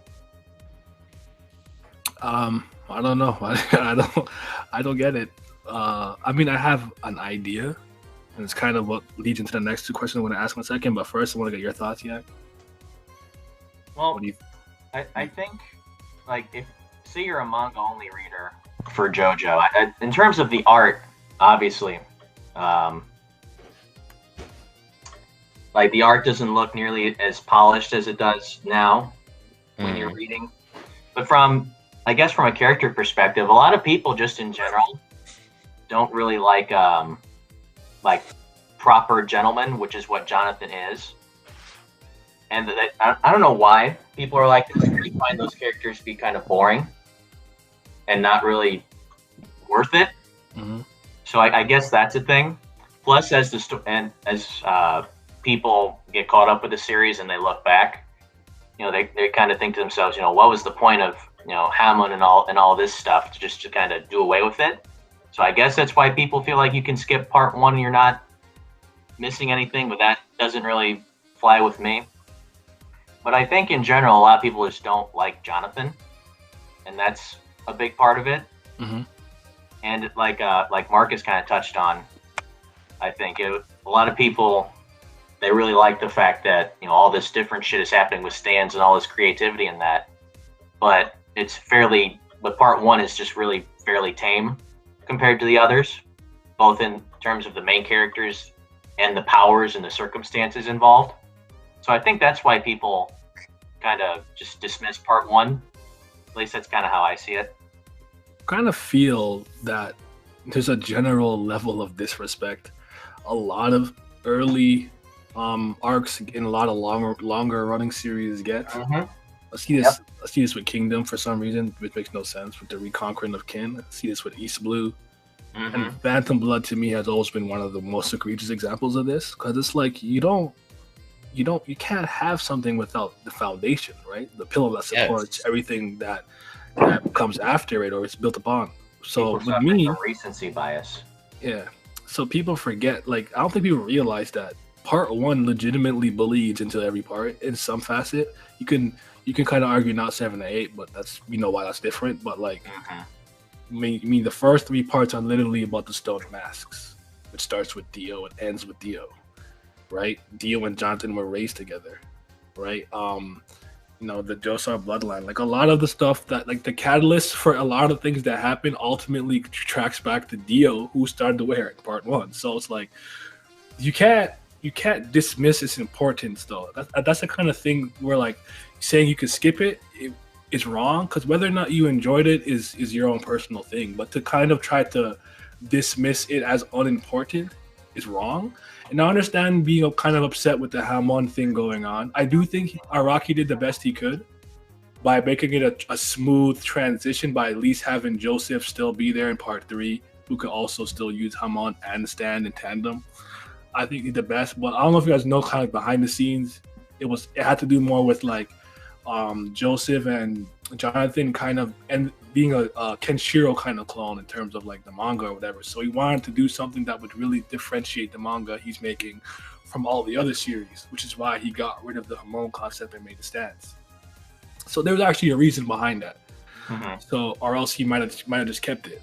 I don't know. I don't get it. I mean, I have an idea, and it's kind of what leads into the next 2 questions I'm going to ask in a second. But first, I want to get your thoughts, Yak. Well, What do you? I think, like, if say you're a manga only reader for JoJo, in terms of the art, obviously, like the art doesn't look nearly as polished as it does now when you're reading. But from a character perspective, a lot of people just in general don't really like proper gentlemen, which is what Jonathan is. And I don't know why people are like this. They find those characters to be kind of boring and not really worth it. Mm-hmm. So I guess that's a thing. Plus, as people get caught up with the series and they look back, you know, they kind of think to themselves, you know, what was the point of, you know, Hamon and all this stuff to kind of do away with it? So I guess that's why people feel like you can skip part 1 and you're not missing anything, but that doesn't really fly with me. But I think in general, a lot of people just don't like Jonathan, and that's a big part of it. Mm-hmm. And like Marcus kind of touched on, I think a lot of people, they really like the fact that, you know, all this different shit is happening with stands and all this creativity in that, but part 1 is just really fairly tame compared to the others, both in terms of the main characters and the powers and the circumstances involved. So I think that's why people kind of just dismiss part 1. At least that's kind of how I see it. Kind of feel that there's a general level of disrespect. A lot of early arcs in a lot of longer running series get. Mm-hmm. I see this with Kingdom for some reason, which makes no sense with the reconquering of Kin. I see this with East Blue. And Phantom Blood to me has always been one of the most egregious examples of this, because it's like you can't have something without the foundation, right? The pillar that supports everything that comes after it or it's built upon. So with me, recency bias. Yeah. So people forget, like, I don't think people realize that part one legitimately bleeds into every part in some facet. You can kind of argue not 7 to 8, but that's, why that's different. But like, I mean, the first 3 parts are literally about the stone masks, which starts with Dio and ends with Dio, right? Dio and Jonathan were raised together, right? The Joestar bloodline, like a lot of the stuff that, like, the catalyst for a lot of things that happen ultimately tracks back to Dio, who started to wear it in part 1. So it's like you can't dismiss its importance, though. That's the kind of thing where, like, saying you can skip it is wrong, because whether or not you enjoyed it is your own personal thing. But to kind of try to dismiss it as unimportant is wrong. And I understand being kind of upset with the Hamon thing going on. I do think Araki did the best he could by making it a smooth transition, by at least having Joseph still be there in part 3, who could also still use Hamon and Stand in tandem. I think he did the best, but I don't know if you guys know kind of behind the scenes. It had to do more with like Joseph and Jonathan kind of and being a Kenshiro kind of clone in terms of like the manga or whatever. So he wanted to do something that would really differentiate the manga he's making from all the other series, which is why he got rid of the Hamon concept and made the stands. So there was actually a reason behind that. So, or else he might have just kept it,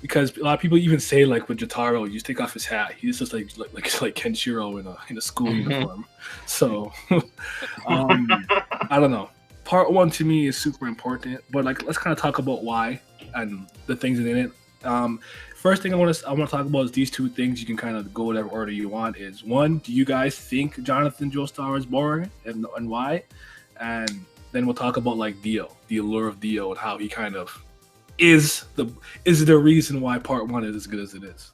because a lot of people even say, like, with Jotaro, you just take off his hat, he's just like Kenshiro in a school uniform. So I don't know. Part 1 to me is super important, but like, let's kind of talk about why and the things in it. First thing I want to talk about is these 2 things. You can kind of go whatever order you want. Is 1, do you guys think Jonathan Joestar is boring, and why? And then we'll talk about like Dio, the allure of Dio, and how he kind of is the reason why part 1 is as good as it is.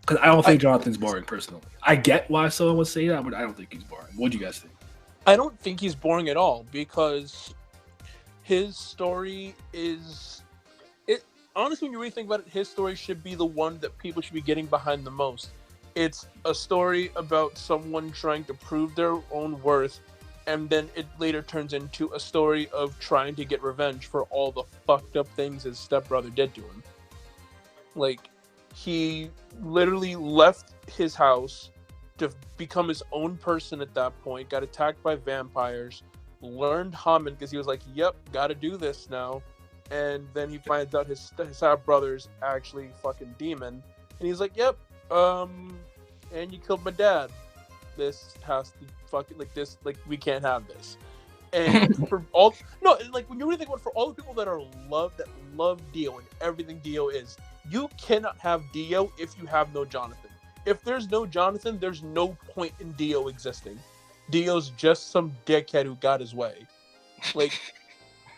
Because I don't think Jonathan's boring personally. I get why someone would say that, but I don't think he's boring. What do you guys think? I don't think he's boring at all, because his story is... Honestly, when you really think about it, his story should be the one that people should be getting behind the most. It's a story about someone trying to prove their own worth, and then it later turns into a story of trying to get revenge for all the fucked up things his stepbrother did to him. Like, he literally left his house to become his own person at that point, got attacked by vampires, learned Haman because he was like, yep, gotta do this now. And then he finds out his half brother's actually fucking demon. And he's like, yep, and you killed my dad. This has to fucking, like, this, like, we can't have this. And for all, no, like, when you really think about it, for all the people that love Dio and everything Dio is, you cannot have Dio if you have no Jonathan. If there's no Jonathan, there's no point in Dio existing. Dio's just some dickhead who got his way. Like,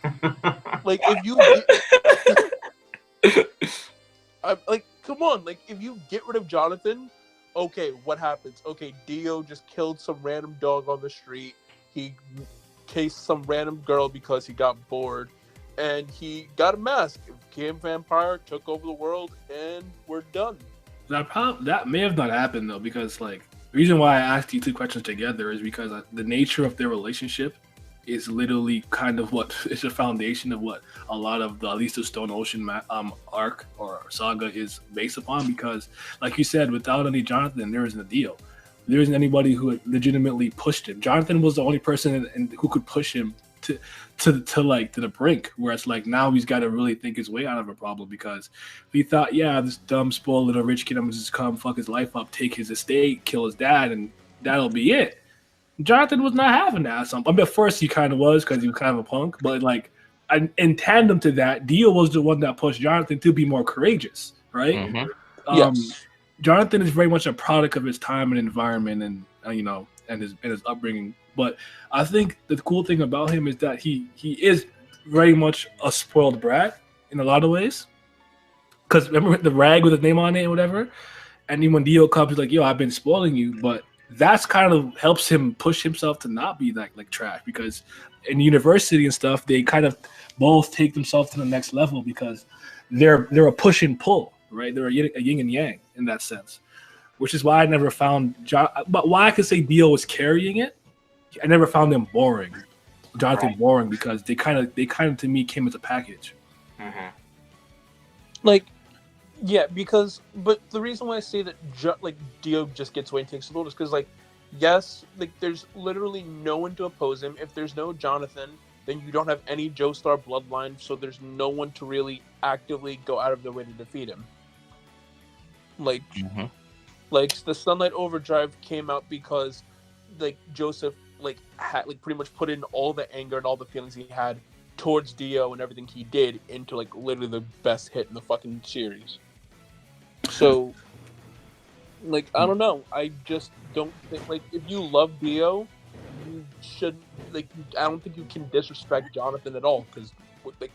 if you like, come on, like, if you get rid of Jonathan, okay, what happens? Okay, Dio just killed some random dog on the street. He cased some random girl because he got bored, and he got a mask, became a vampire, took over the world, and we're done. That may have not happened, though, because, like, the reason why I asked you 2 questions together is because the nature of their relationship is literally kind of what is the foundation of what a lot of the, at least the Stone Ocean arc or saga is based upon. Because, like you said, without any Jonathan, there isn't a Dio. There isn't anybody who legitimately pushed him. Jonathan was the only person who could push him to the brink, where it's like now he's got to really think his way out of a problem, because he thought, yeah, this dumb spoiled little rich kid, I'm gonna just come fuck his life up, take his estate, kill his dad, and that'll be it. Jonathan was not having that. I mean, at first he kind of was, because he was kind of a punk, but like in tandem to that, Dio was the one that pushed Jonathan to be more courageous, right? Yes. Jonathan is very much a product of his time and environment, and and his upbringing. But I think the cool thing about him is that he is very much a spoiled brat in a lot of ways. Because remember the rag with his name on it or whatever? And then when Dio comes, he's like, yo, I've been spoiling you. But that's kind of helps him push himself to not be like trash. Because in university and stuff, they kind of both take themselves to the next level, because they're a push and pull, right? They're a yin and yang in that sense, which is why I never found but why I could say Dio was carrying it. I never found them boring, Jonathan boring, because they kind of to me came as a package. Mm-hmm. Like, yeah, but the reason why I say that Dio just gets away and takes the gold is because yes, there's literally no one to oppose him. If there's no Jonathan, then you don't have any Joestar bloodline, so there's no one to really actively go out of their way to defeat him. The Sunlight Overdrive came out because Joseph had pretty much put in all the anger and all the feelings he had towards Dio and everything he did into literally the best hit in the fucking series. So I don't know. I just don't think if you love Dio, you shouldn't I don't think you can disrespect Jonathan at all, because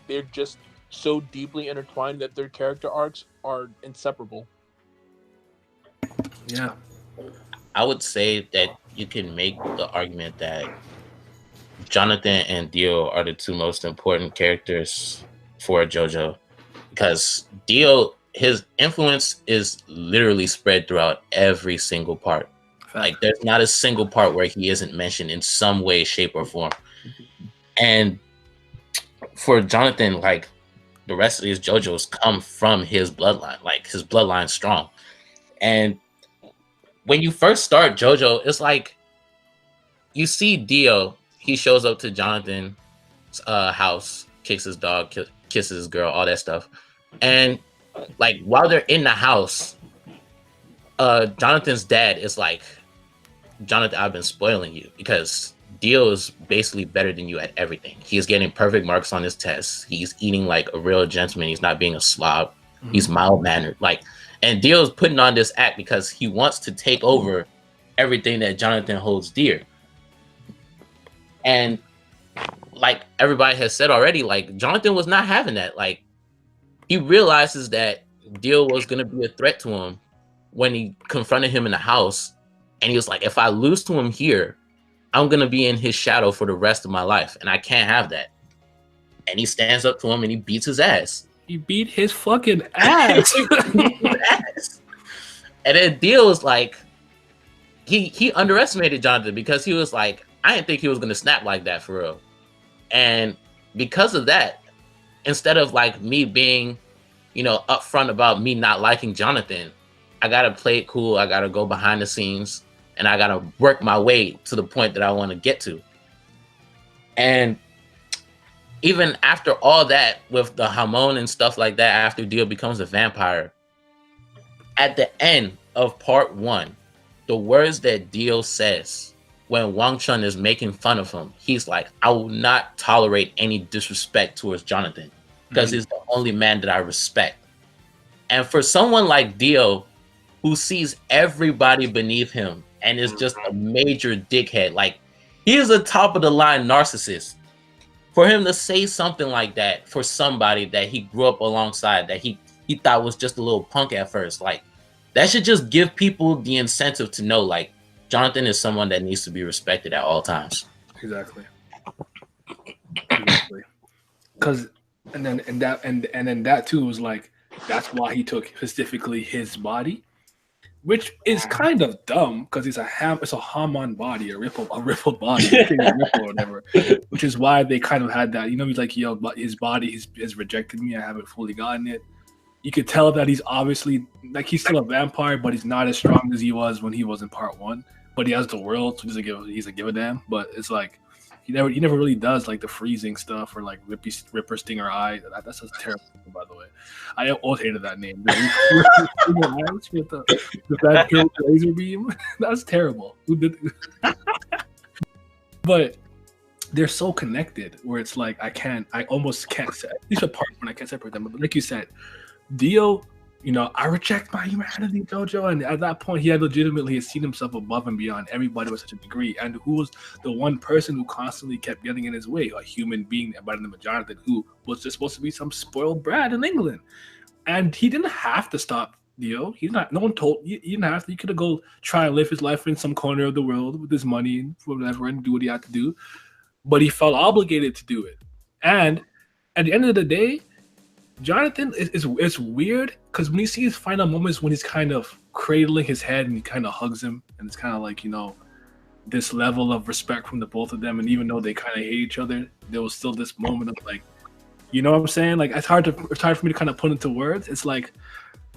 they're just so deeply intertwined that their character arcs are inseparable. Yeah. I would say that you can make the argument that Jonathan and Dio are the two most important characters for JoJo, because Dio, his influence is literally spread throughout every single part. There's not a single part where he isn't mentioned in some way, shape, or form. And for Jonathan, the rest of these JoJos come from his bloodline. His bloodline's strong. And when you first start JoJo, it's you see Dio, he shows up to Jonathan's house, kicks his dog, kisses his girl, all that stuff. And while they're in the house, Jonathan's dad is Jonathan, I've been spoiling you, because Dio is basically better than you at everything. He's getting perfect marks on his tests. He's eating like a real gentleman. He's not being a slob. Mm-hmm. He's mild-mannered. And Dio's putting on this act because he wants to take over everything that Jonathan holds dear. And everybody has said already, Jonathan was not having that. He realizes that Dio was going to be a threat to him when he confronted him in the house. And he was like, if I lose to him here, I'm going to be in his shadow for the rest of my life. And I can't have that. And he stands up to him and he beats his ass. He beat his fucking ass. And then Dio was he underestimated Jonathan, because he was I didn't think he was going to snap like that for real. And because of that, instead of me being, upfront about me not liking Jonathan, I got to play it cool. I got to go behind the scenes and I got to work my way to the point that I want to get to. And even after all that, with the Hamon and stuff like that, after Dio becomes a vampire, at the end of part 1, the words that Dio says when Wang Chun is making fun of him, he's I will not tolerate any disrespect towards Jonathan, because he's the only man that I respect. And for someone like Dio, who sees everybody beneath him and is just a major dickhead, he is a top of the line narcissist. For him to say something like that for somebody that he grew up alongside, that he thought was just a little punk at first, that should just give people the incentive to know, Jonathan is someone that needs to be respected at all times. Exactly. Because and then that too was that's why he took specifically his body, which is kind of dumb, because it's a Hamon body, a rippled body, or whatever. Which is why they kind of had that. He's yo, but his body has rejected me. I haven't fully gotten it. You could tell that he's obviously he's still a vampire, but he's not as strong as he was when he was in part 1. But he has the world, so he doesn't give a damn. But it's he never really does the freezing stuff or Ripper Stinger Eye. That's a terrible name, by the way. I always hated that name. With that laser beam. That's terrible. Who did? But they're so connected where it's I almost can't say, at least a part when I can't separate them. But like you said, Dio, I reject my humanity, Jojo. And at that point, he had legitimately seen himself above and beyond everybody to such a degree. And who was the one person who constantly kept getting in his way? A human being by the name of Jonathan, who was just supposed to be some spoiled brat in England. And he didn't have to stop Dio. No one told you didn't have to. He could have go try and live his life in some corner of the world with his money and whatever and do what he had to do. But he felt obligated to do it. And at the end of the day, Jonathan it's weird because when you see his final moments when he's kind of cradling his head and he kind of hugs him and it's kind of like this level of respect from the both of them, and even though they kind of hate each other, there was still this moment of like, you know what I'm saying? Like it's hard for me to kind of put into words. It's like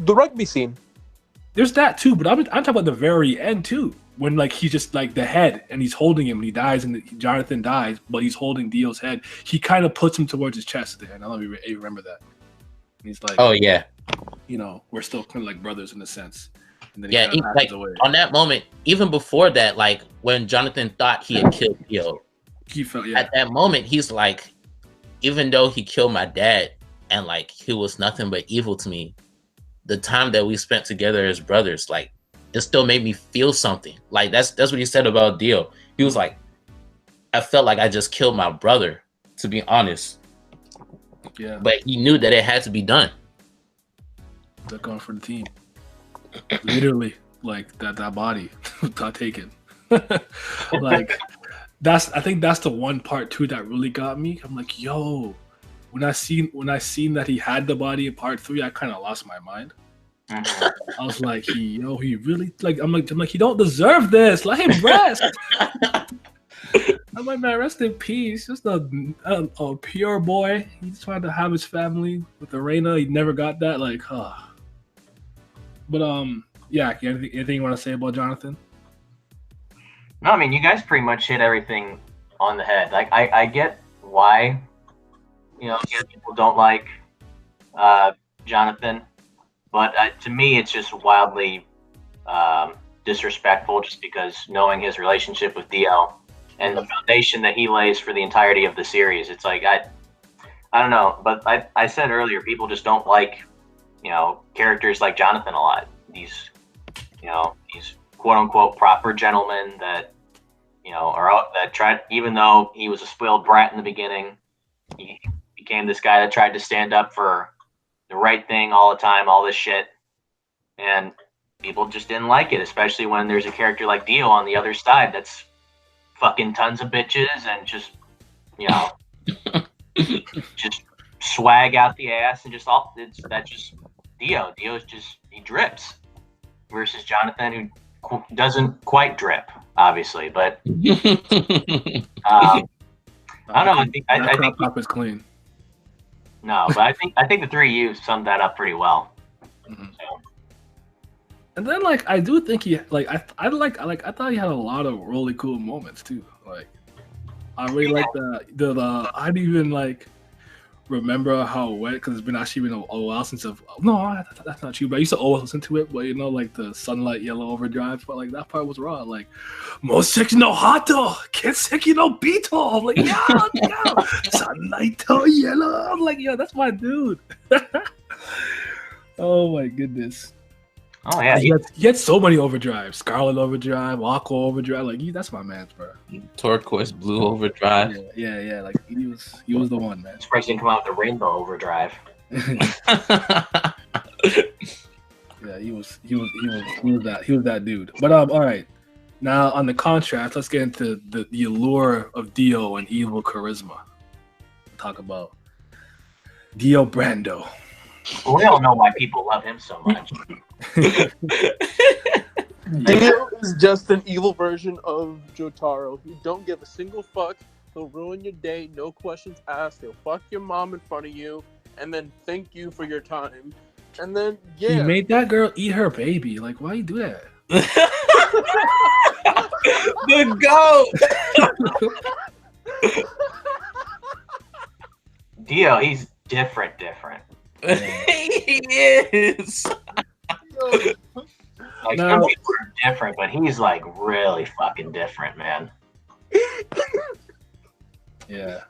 the rugby scene. There's that too, but I'm talking about the very end too, when like he's just like the head and he's holding him and he dies and Jonathan dies, but he's holding Dio's head. He kind of puts him towards his chest there, and I don't remember that. And he's like, oh yeah, we're still kind of like brothers in a sense. And then yeah, like on that moment, even before that, like when Jonathan thought he had killed Dio, he felt at that moment he's like, even though he killed my dad and like he was nothing but evil to me, the time that we spent together as brothers, like it still made me feel something. Like that's what he said about Dio. He was like, I felt like I just killed my brother, to be honest. Yeah. But he knew that it had to be done. They're going for the team. Literally, like that body got taken. Like I think that's the one part too that really got me. I'm like, yo, when I seen that he had the body in part 3, I kind of lost my mind. I was like, he really like. I'm like, he don't deserve this. Let him rest. I'm like, man, rest in peace. Just a pure boy. He's trying to have his family with Arena. He never got that. Like, But yeah. Anything you want to say about Jonathan? No, I mean, you guys pretty much hit everything on the head. Like, I get why, people don't like Jonathan, but to me, it's just wildly disrespectful. Just because knowing his relationship with Dio and the foundation that he lays for the entirety of the series, it's like I don't know. But I said earlier, people just don't like characters like Jonathan a lot. These quote unquote proper gentlemen that are out that tried, even though he was a spoiled brat in the beginning, he became this guy that tried to stand up for the right thing all the time, all this shit, and people just didn't like it, especially when there's a character like Dio on the other side that's fucking tons of bitches and just just swag out the ass and that's just Dio. Dio's just, he drips, versus Jonathan, who doesn't quite drip, obviously, but I don't know. I think crop is clean. No, but I think the three of you summed that up pretty well. Mm-hmm. So. And then like I do think he like I thought he had a lot of really cool moments too. Like I really like the I didn't even like remember how it went because it's been a while since that's not true. But I used to always listen to it. But like the Sunlight Yellow Overdrive, but like that part was raw. Like Moseki no Hato, Kenseki no Bito. I'm like, yeah, Sunlight Yellow. I'm like, yo, that's my dude. Oh my goodness. Oh yeah, he had so many overdrives. Scarlet Overdrive, Aqua Overdrive. Like that's my man, bro. Turquoise Blue Overdrive. Yeah. Like he was the one, man. Surprised he didn't come out with the Rainbow Overdrive. Yeah, he was that dude. But all right. Now on the contrast, let's get into the allure of Dio and evil charisma. Talk about Dio Brando. We all know why people love him so much. Dio is just an evil version of Jotaro. He don't give a single fuck. He'll ruin your day, no questions asked. He'll fuck your mom in front of you, and then thank you for your time. And then he made that girl eat her baby. Like, why you do that? The goat. Dio, he's different. He is. Like some people are different, but he's like really fucking different, man. Yeah.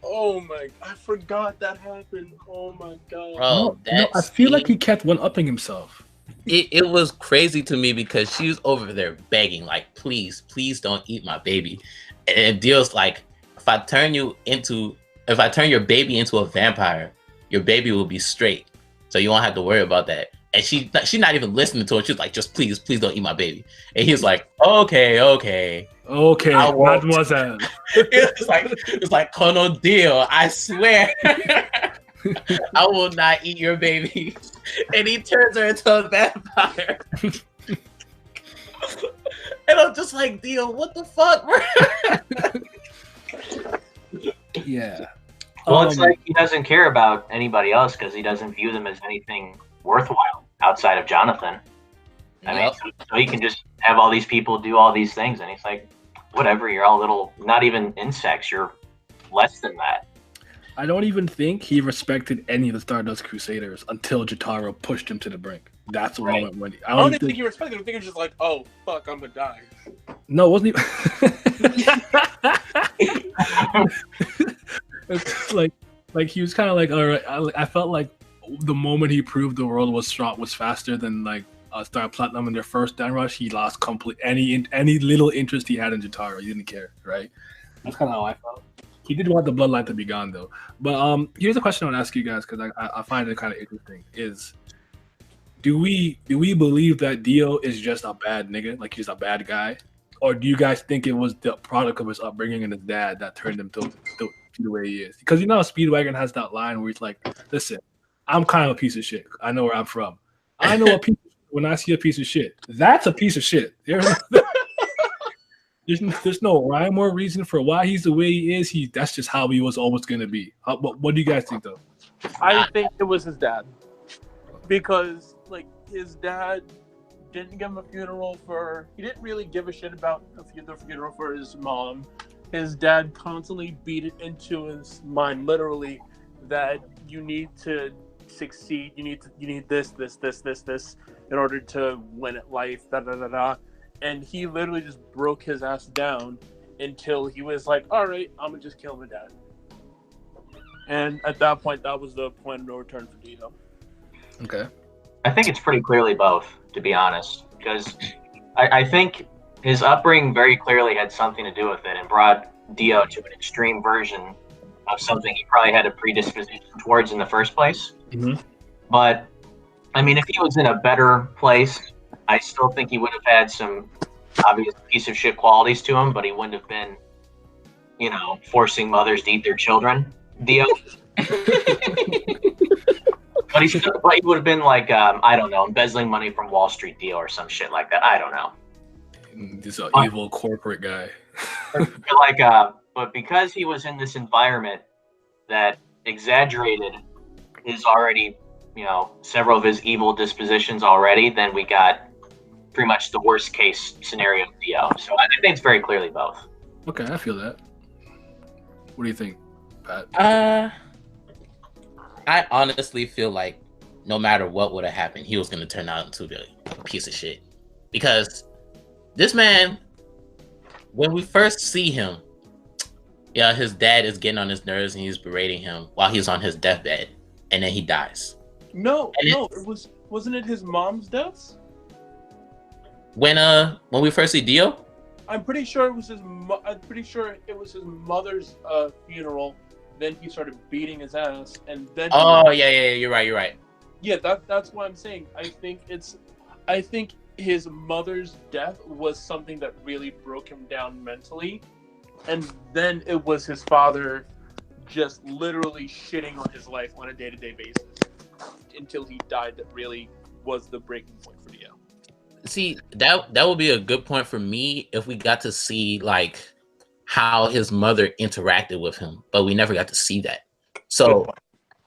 Oh my! I forgot that happened. Oh my god. Bro, I feel like he kept one-upping himself. It was crazy to me because she was over there begging, like, please don't eat my baby. And Dio's like, if I turn your baby into a vampire, your baby will be straight. So you won't have to worry about that. And she's not even listening to it. She's like, just please don't eat my baby. And he's like, okay. Mademoiselle. It's like Kono Dio, I swear. I will not eat your baby. And he turns her into a vampire. And I'm just like, Dio, what the fuck, bro? Yeah. Well, it's like he doesn't care about anybody else because he doesn't view them as anything worthwhile outside of Jonathan. I mean, so he can just have all these people do all these things, and he's like, whatever, you're all little, not even insects, you're less than that. I don't even think he respected any of the Stardust Crusaders until Jotaro pushed him to the brink. That's what moment when I don't even think he respected him. I think he was just like, oh, fuck, I'm gonna die. No, it wasn't even... It's like he was kind of like, all right. I felt like the moment he proved the world was strong, was faster than like Star Platinum in their first down rush. He lost complete any little interest he had in Jotaro. He didn't care, right? That's kind of how I felt. He did want the bloodline to be gone though. But here's a question I want to ask you guys because I find it kind of interesting. Is do we believe that Dio is just a bad nigga, like he's a bad guy, or do you guys think it was the product of his upbringing and his dad that turned him to the way he is? Because you know Speedwagon has that line where he's like, listen, I'm kind of a piece of shit. I know where I'm from. I know a piece of shit when I see a piece of shit. That's a piece of shit. There's no rhyme or reason for why he's the way he is. That's just how he was always going to be. What do you guys think, though? I think it was his dad. Because, like, his dad didn't give him a funeral for... He didn't really give a shit about the funeral for his mom. His dad constantly beat it into his mind, literally, that you need to succeed. You need this in order to win at life. Da da da da. And he literally just broke his ass down until he was like, "All right, I'm gonna just kill my dad." And at that point, that was the point of no return for Dio. Okay. I think it's pretty clearly both, to be honest, because I think his upbringing very clearly had something to do with it and brought Dio to an extreme version of something he probably had a predisposition towards in the first place. Mm-hmm. But, I mean, if he was in a better place, I still think he would have had some obvious piece of shit qualities to him, but he wouldn't have been, forcing mothers to eat their children. Dio. But he would have been like, I don't know, embezzling money from Wall Street Dio or some shit like that. I don't know. This is an evil corporate guy. But because he was in this environment that exaggerated his already, several of his evil dispositions already, then we got pretty much the worst case scenario of Dio. So I think it's very clearly both. Okay, I feel that. What do you think, Pat? I honestly feel like no matter what would have happened, he was going to turn out into a piece of shit. Because this man, when we first see him, his dad is getting on his nerves and he's berating him while he's on his deathbed, and then he dies. Wasn't it his mom's death? When we first see Dio? I'm pretty sure it was his mother's funeral. Then he started beating his ass, and then. Oh yeah, you're right. Yeah, that's what I'm saying. I think his mother's death was something that really broke him down mentally, and then it was his father just literally shitting on his life on a day-to-day basis until he died. That really was the breaking point for Dio. See, that would be a good point for me if we got to see like how his mother interacted with him, but we never got to see that. So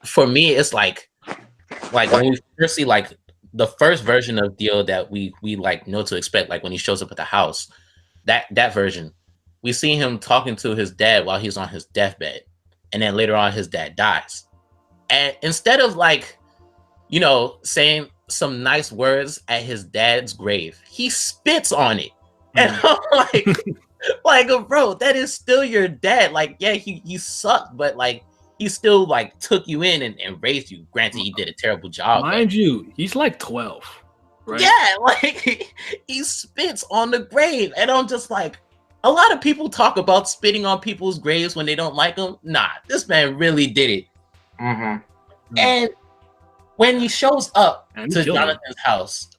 for me, it's like when we first see like the first version of Dio that we like know to expect, like when he shows up at the house, that version, we see him talking to his dad while he's on his deathbed, and then later on his dad dies, and instead of like saying some nice words at his dad's grave, he spits on it, and I'm like, bro, that is still your dad. Like, yeah, he sucked, but like he still like took you in and raised you. Granted, he did a terrible job. Mind you, he's like 12, right? Yeah, like he spits on the grave, and I'm just like, a lot of people talk about spitting on people's graves when they don't like them. Nah, this man really did it. Mm-hmm. And when he shows up to Jonathan's house,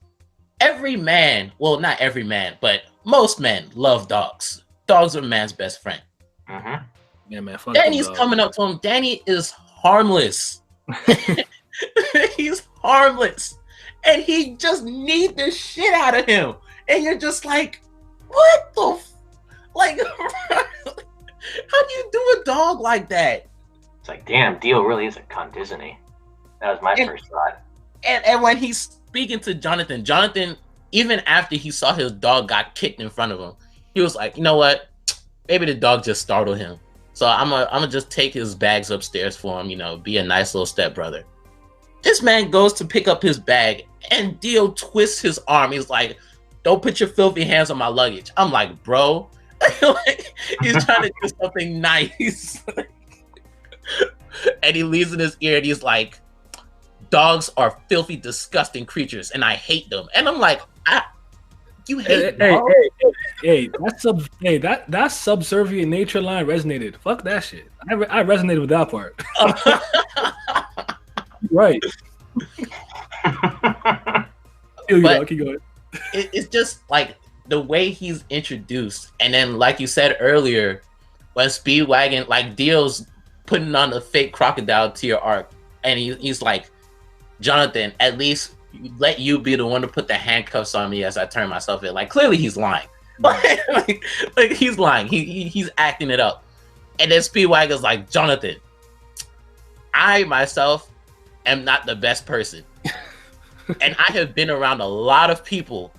every man, well, not every man, but most men love dogs. Dogs are man's best friend. Mm-hmm. Yeah, man. Danny's coming up to him. Danny is harmless. He's harmless, and he just needs the shit out of him. And you're just like, what the like? How do you do a dog like that? It's like, damn, Dio really is a cunt, isn't he? That was my first thought. And when he's speaking to Jonathan, even after he saw his dog got kicked in front of him, he was like, you know what? Maybe the dog just startled him. So I'm gonna just take his bags upstairs for him, be a nice little stepbrother. This man goes to pick up his bag, and Dio twists his arm. He's like, don't put your filthy hands on my luggage. I'm like, bro. He's trying to do something nice. And he leans in his ear, and he's like, dogs are filthy, disgusting creatures, and I hate them. And I'm like, you hate dogs? Hey, that subservient nature line resonated. Fuck that shit. I resonated with that part. Right. Keep going. It's just like the way he's introduced, and then like you said earlier, when Speedwagon, like Dio's putting on a fake crocodile tear arc, and he's like, Jonathan, at least let you be the one to put the handcuffs on me as I turn myself in. Like, clearly he's lying. like he's lying. He's acting it up. And then Speedwagon's like, Jonathan, I myself am not the best person. And I have been around a lot of people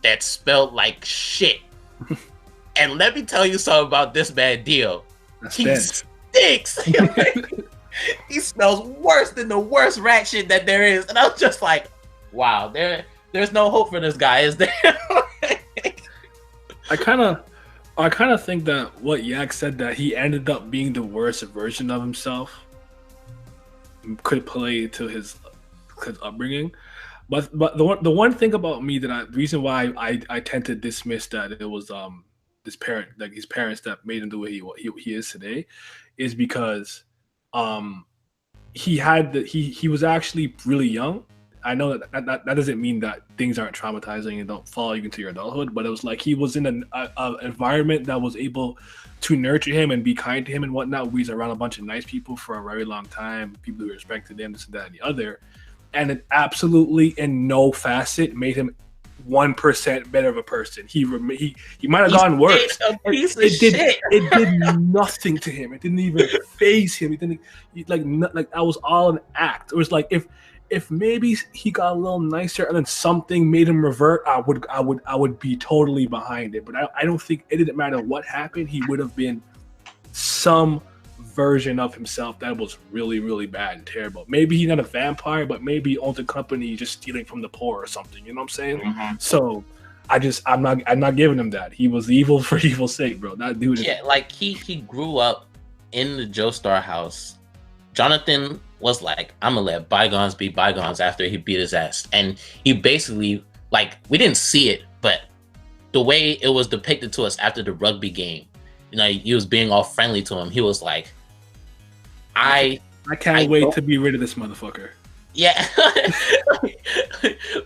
that smelled like shit. And let me tell you something about this man, Dio. He stinks. He smells worse than the worst rat shit that there is. And I was just like, wow, there's no hope for this guy, is there? I kind of think that what Yak said, that he ended up being the worst version of himself, could play to his upbringing. But the one thing about me the reason why I tend to dismiss that it was his parents that made him the way he is today, is because he was actually really young. I know that doesn't mean that things aren't traumatizing and don't follow you into your adulthood, but it was like he was in an environment that was able to nurture him and be kind to him and whatnot. We was around a bunch of nice people for a very long time, people who respected him, this and that and the other, and it absolutely in no facet made him 1% better of a person. He might have gone worse. It did nothing to him. It didn't even faze him. It didn't like that was all an act. It was like if maybe he got a little nicer and then something made him revert, I would be totally behind it. But I don't think it didn't matter what happened. He would have been some version of himself that was really, really bad and terrible. Maybe he's not a vampire, but maybe he owns a company just stealing from the poor or something. You know what I'm saying? Mm-hmm. So I'm not giving him that. He was evil for evil's sake, bro. That dude. Yeah, like he grew up in the Joestar house. Jonathan was like, I'm gonna let bygones be bygones after he beat his ass. And he basically, like, we didn't see it, but the way it was depicted to us after the rugby game, he was being all friendly to him. He was like, I can't wait to be rid of this motherfucker. Yeah.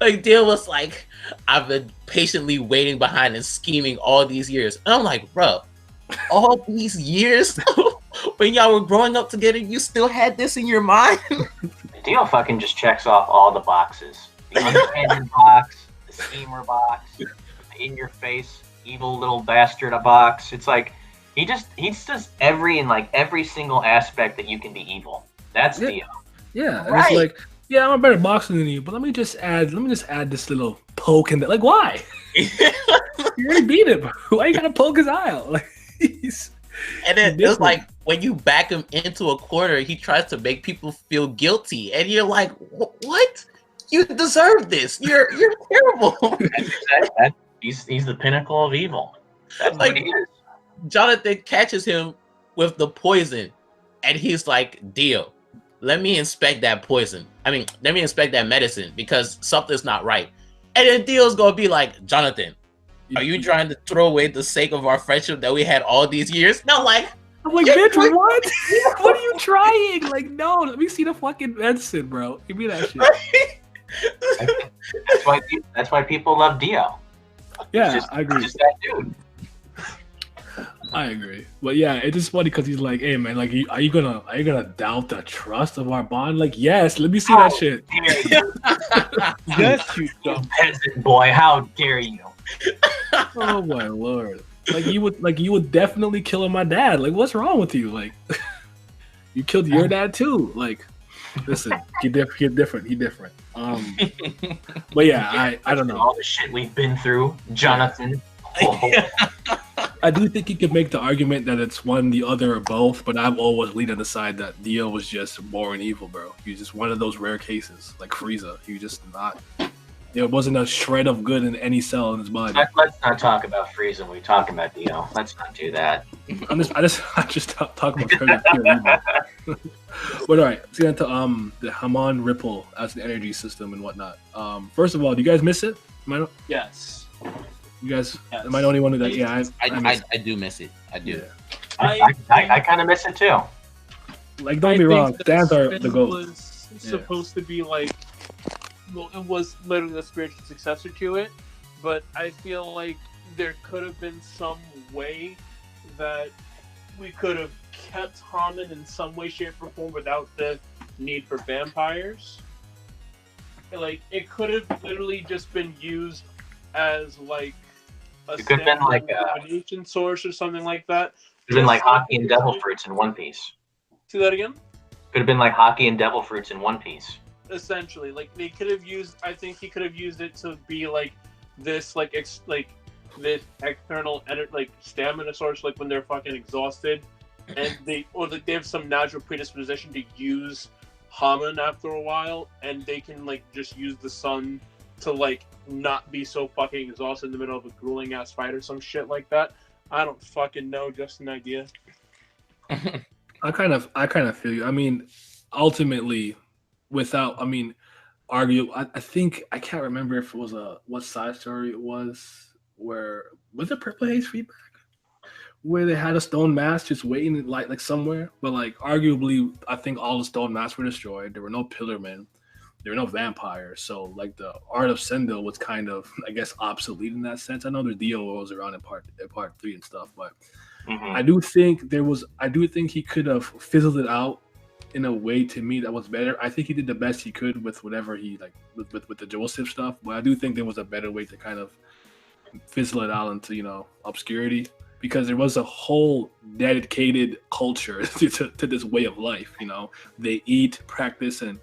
Like, Dio was like, I've been patiently waiting behind and scheming all these years. And I'm like, bro, all these years? When y'all were growing up together, you still had this in your mind? Dio fucking just checks off all the boxes. The underhanded box, the schemer box, the in-your-face, evil little bastard box. It's like, he just does every single aspect that you can be evil. That's Dio. Yeah, right. It's like, yeah, I'm a better boxer than you, but let me just add this little poke in there. Like, why? You already beat him. Why you gotta poke his eye out? Like, and then it's like, when you back him into a corner, he tries to make people feel guilty, and you're like, "What? You deserve this. You're terrible." He's the pinnacle of evil. That's like, what he is. Jonathan catches him with the poison, and he's like, "Dio, let me inspect that poison. Let me inspect that medicine because something's not right." And then Dio's gonna be like, "Jonathan, are you trying to throw away the sake of our friendship that we had all these years?" No, I'm like, bitch, what? What are you trying? Like, no, let me see the fucking medicine, bro. Give me that shit. That's why people love Dio. Yeah, I agree. Just that dude. I agree, but yeah, it's just funny because he's like, "Hey man, like, are you gonna doubt the trust of our bond?" Like, yes, let me see that shit. Yes, you dumb peasant boy, how dare you? Oh my lord! Like you would definitely kill my dad. Like, what's wrong with you? Like, you killed your dad too. Like, listen, he different. He different. But yeah, I don't know. All the shit we've been through, Jonathan. I do think you could make the argument that it's one, the other, or both, but I've always leaned on the side that Dio was just born evil, bro. He's just one of those rare cases, like Frieza. He just not. There wasn't a shred of good in any cell in his body. Let's not talk about Frieza when we talk about Dio. Let's not do that. I just talk about pure evil. But all right, let's get into the Hamon Ripple as an energy system and whatnot. First of all, do you guys miss it? Yes. You guys, am I the only one that? Yeah, I do miss it. I do. Yeah. I kind of miss it too. Like, don't be wrong, stands are the goal. It was supposed to be like, well, it was literally the spiritual successor to it, but I feel like there could have been some way that we could have kept Hamon in some way, shape, or form without the need for vampires. Like, it could have literally just been used as like a combination source or something like that. Could have been like Hockey and Devil Fruits in One Piece. See that again? Could have been like Hockey and Devil Fruits in One Piece. Essentially, like they could have used. I think he could have used it to be like this, this external like stamina source, like when they're fucking exhausted, and they have some natural predisposition to use Hamon after a while, and they can like just use the sun to like not be so fucking exhausted in the middle of a grueling ass fight or some shit like that. I don't fucking know, just an idea. I kind of feel you. I mean, ultimately, I think I can't remember if it was what side story it was. Where was it? Purple Haze feedback, where they had a stone mask just waiting like somewhere, but like arguably, I think all the stone masks were destroyed. There were no Pillarmen. There were no vampires, so like the art of Sendo was kind of, I guess, obsolete in that sense. I know there's DOOs around in part 3 and stuff, but I do think he could have fizzled it out in a way to me that was better. I think he did the best he could with whatever he like with the Joseph stuff, but I do think there was a better way to kind of fizzle it out into obscurity, because there was a whole dedicated culture to this way of life. They eat, practice, and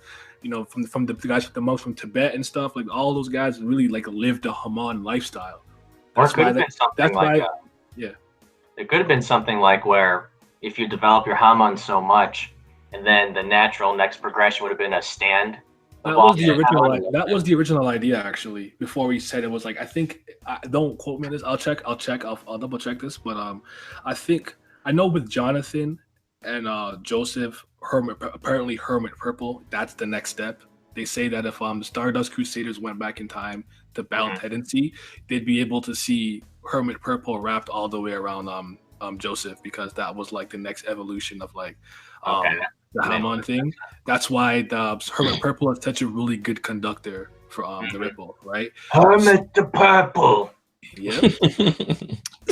from the guys, the monks from Tibet and stuff, like all those guys really like lived a Hamon lifestyle. Or it could have been something like that. Yeah. It could have been something like where if you develop your Hamon so much, and then the natural next progression would have been a stand. That was the original idea, actually. Before we said it was like, I think, don't quote me on this. I'll double check this. But I know with Jonathan and Joseph, Hermit Purple, that's the next step. They say that if the Stardust Crusaders went back in time to battle Tendency, they'd be able to see Hermit Purple wrapped all the way around Joseph, because that was like the next evolution of like the Hamon thing. That's why the Hermit Purple is such a really good conductor for the Ripple, right? Hermit the Purple. Yep.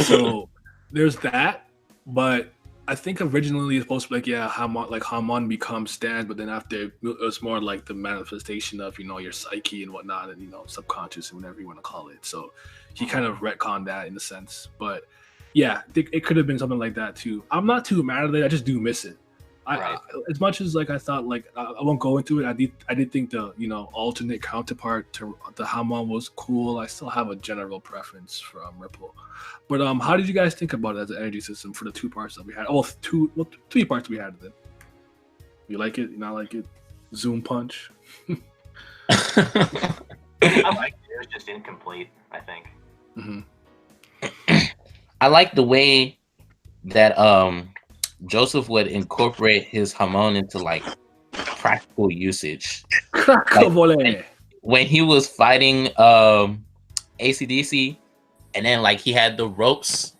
So there's that, but I think originally it's supposed to be like, Hamon becomes stand, but then after it was more like the manifestation of your psyche and whatnot, and subconscious and whatever you want to call it. So he kind of retconned that in a sense, but yeah, it could have been something like that too. I'm not too mad at it. I just do miss it. As much as like I thought, like I won't go into it. I did think the alternate counterpart to the Hamon was cool. I still have a general preference for Ripple. But how did you guys think about it as an energy system for the 2 parts that we had? 3 parts we had then. You like it? You not like it? Zoom punch. I liked it. It was just incomplete, I think. I like the way that Joseph would incorporate his Hamon into like practical usage. Like, when he was fighting ACDC, and then like he had the ropes,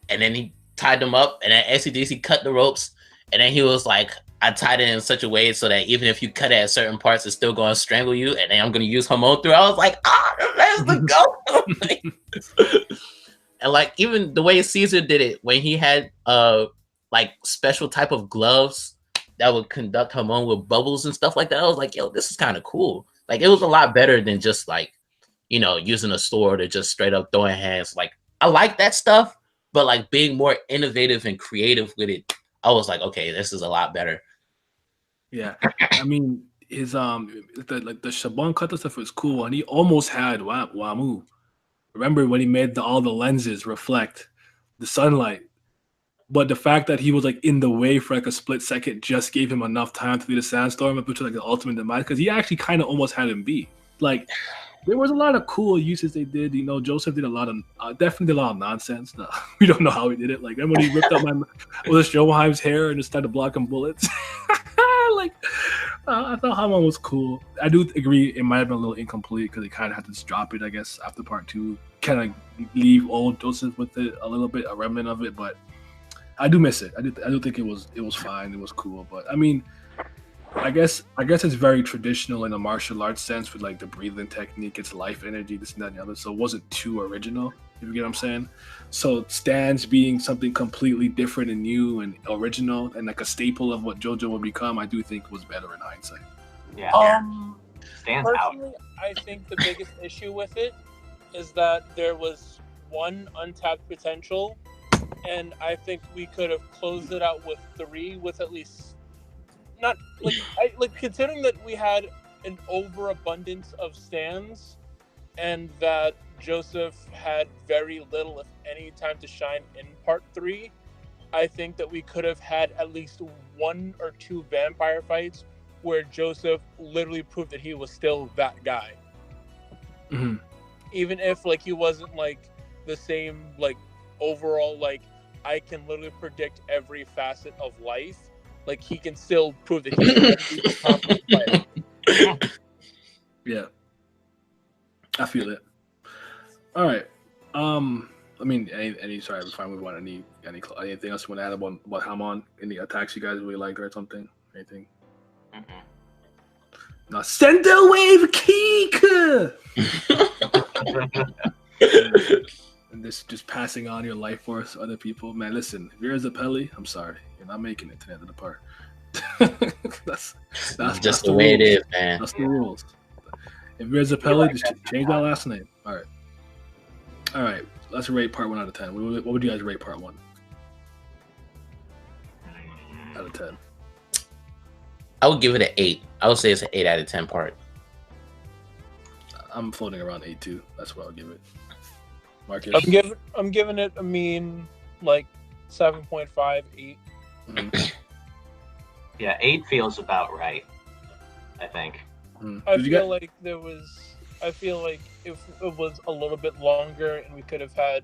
and then he tied them up, and then ACDC cut the ropes, and then he was like, I tied it in such a way so that even if you cut it at certain parts, it's still going to strangle you, and then I'm going to use Hamon through. I was like, that's the go. And like even the way Caesar did it when he had like special type of gloves that would conduct hormone with bubbles and stuff like that. I was like, yo, this is kind of cool. Like it was a lot better than just like, you know, using a sword or just straight up throwing hands. Like I like that stuff, but like being more innovative and creative with it, I was like, okay, this is a lot better. Yeah, I mean his the Shaban Kata stuff was cool, and he almost had Wamu. Remember when he made all the lenses reflect the sunlight, but the fact that he was like in the way for like a split second just gave him enough time to do the sandstorm, which was like the ultimate demise, because he actually kind of almost had him beat. Like there was a lot of cool uses they did. You know, Joseph did a lot of definitely did a lot of nonsense. We don't know how he did it. Like then when he ripped up Stroheim's hair and just started blocking bullets. Like I thought Hamon was cool. I do agree it might have been a little incomplete because he kind of had to just drop it, I guess, after part 2. Kind of leave old Joseph with it a little bit, a remnant of it, but I do miss it. I do think it was fine. It was cool, but I mean, I guess it's very traditional in a martial arts sense with like the breathing technique, it's life energy, this and that and the other. So it wasn't too original, if you get what I'm saying. So stands being something completely different and new and original and like a staple of what JoJo would become, I do think was better in hindsight. Yeah. Stands Personally, out. I think the biggest issue with it is that there was one untapped potential, and I think we could have closed it out with 3 with at least not like considering that we had an overabundance of stands and that Joseph had very little, if any, time to shine in part 3. I think that we could have had at least 1 or 2 vampire fights where Joseph literally proved that he was still that guy. Mm-hmm. Even if like he wasn't like the same like overall like I can literally predict every facet of life. Like he can still prove that he's a competent player. Yeah, I feel it. All right. I mean, any sorry, before I move on, anything else you want to add about Hamon? Any attacks you guys really liked or something? Anything? Now send away the kick. And this just passing on your life force to other people. Man, listen, if you're a Zappelli, I'm sorry. You're not making it to the end of the part. that's just the way it is, man. That's the rules. If you're a Zappelli, just change that last name. All right. Let's rate part 1 out of 10. What would you guys rate part 1? Out of 10. I would give it an 8. I would say it's an 8 out of 10 part. I'm floating around 8 too. That's what I'll give it. Marcus? I'm giving it a mean like 7.5, 8. Mm-hmm. Yeah, 8 feels about right, I think. Mm-hmm. I feel like if it was a little bit longer and we could have had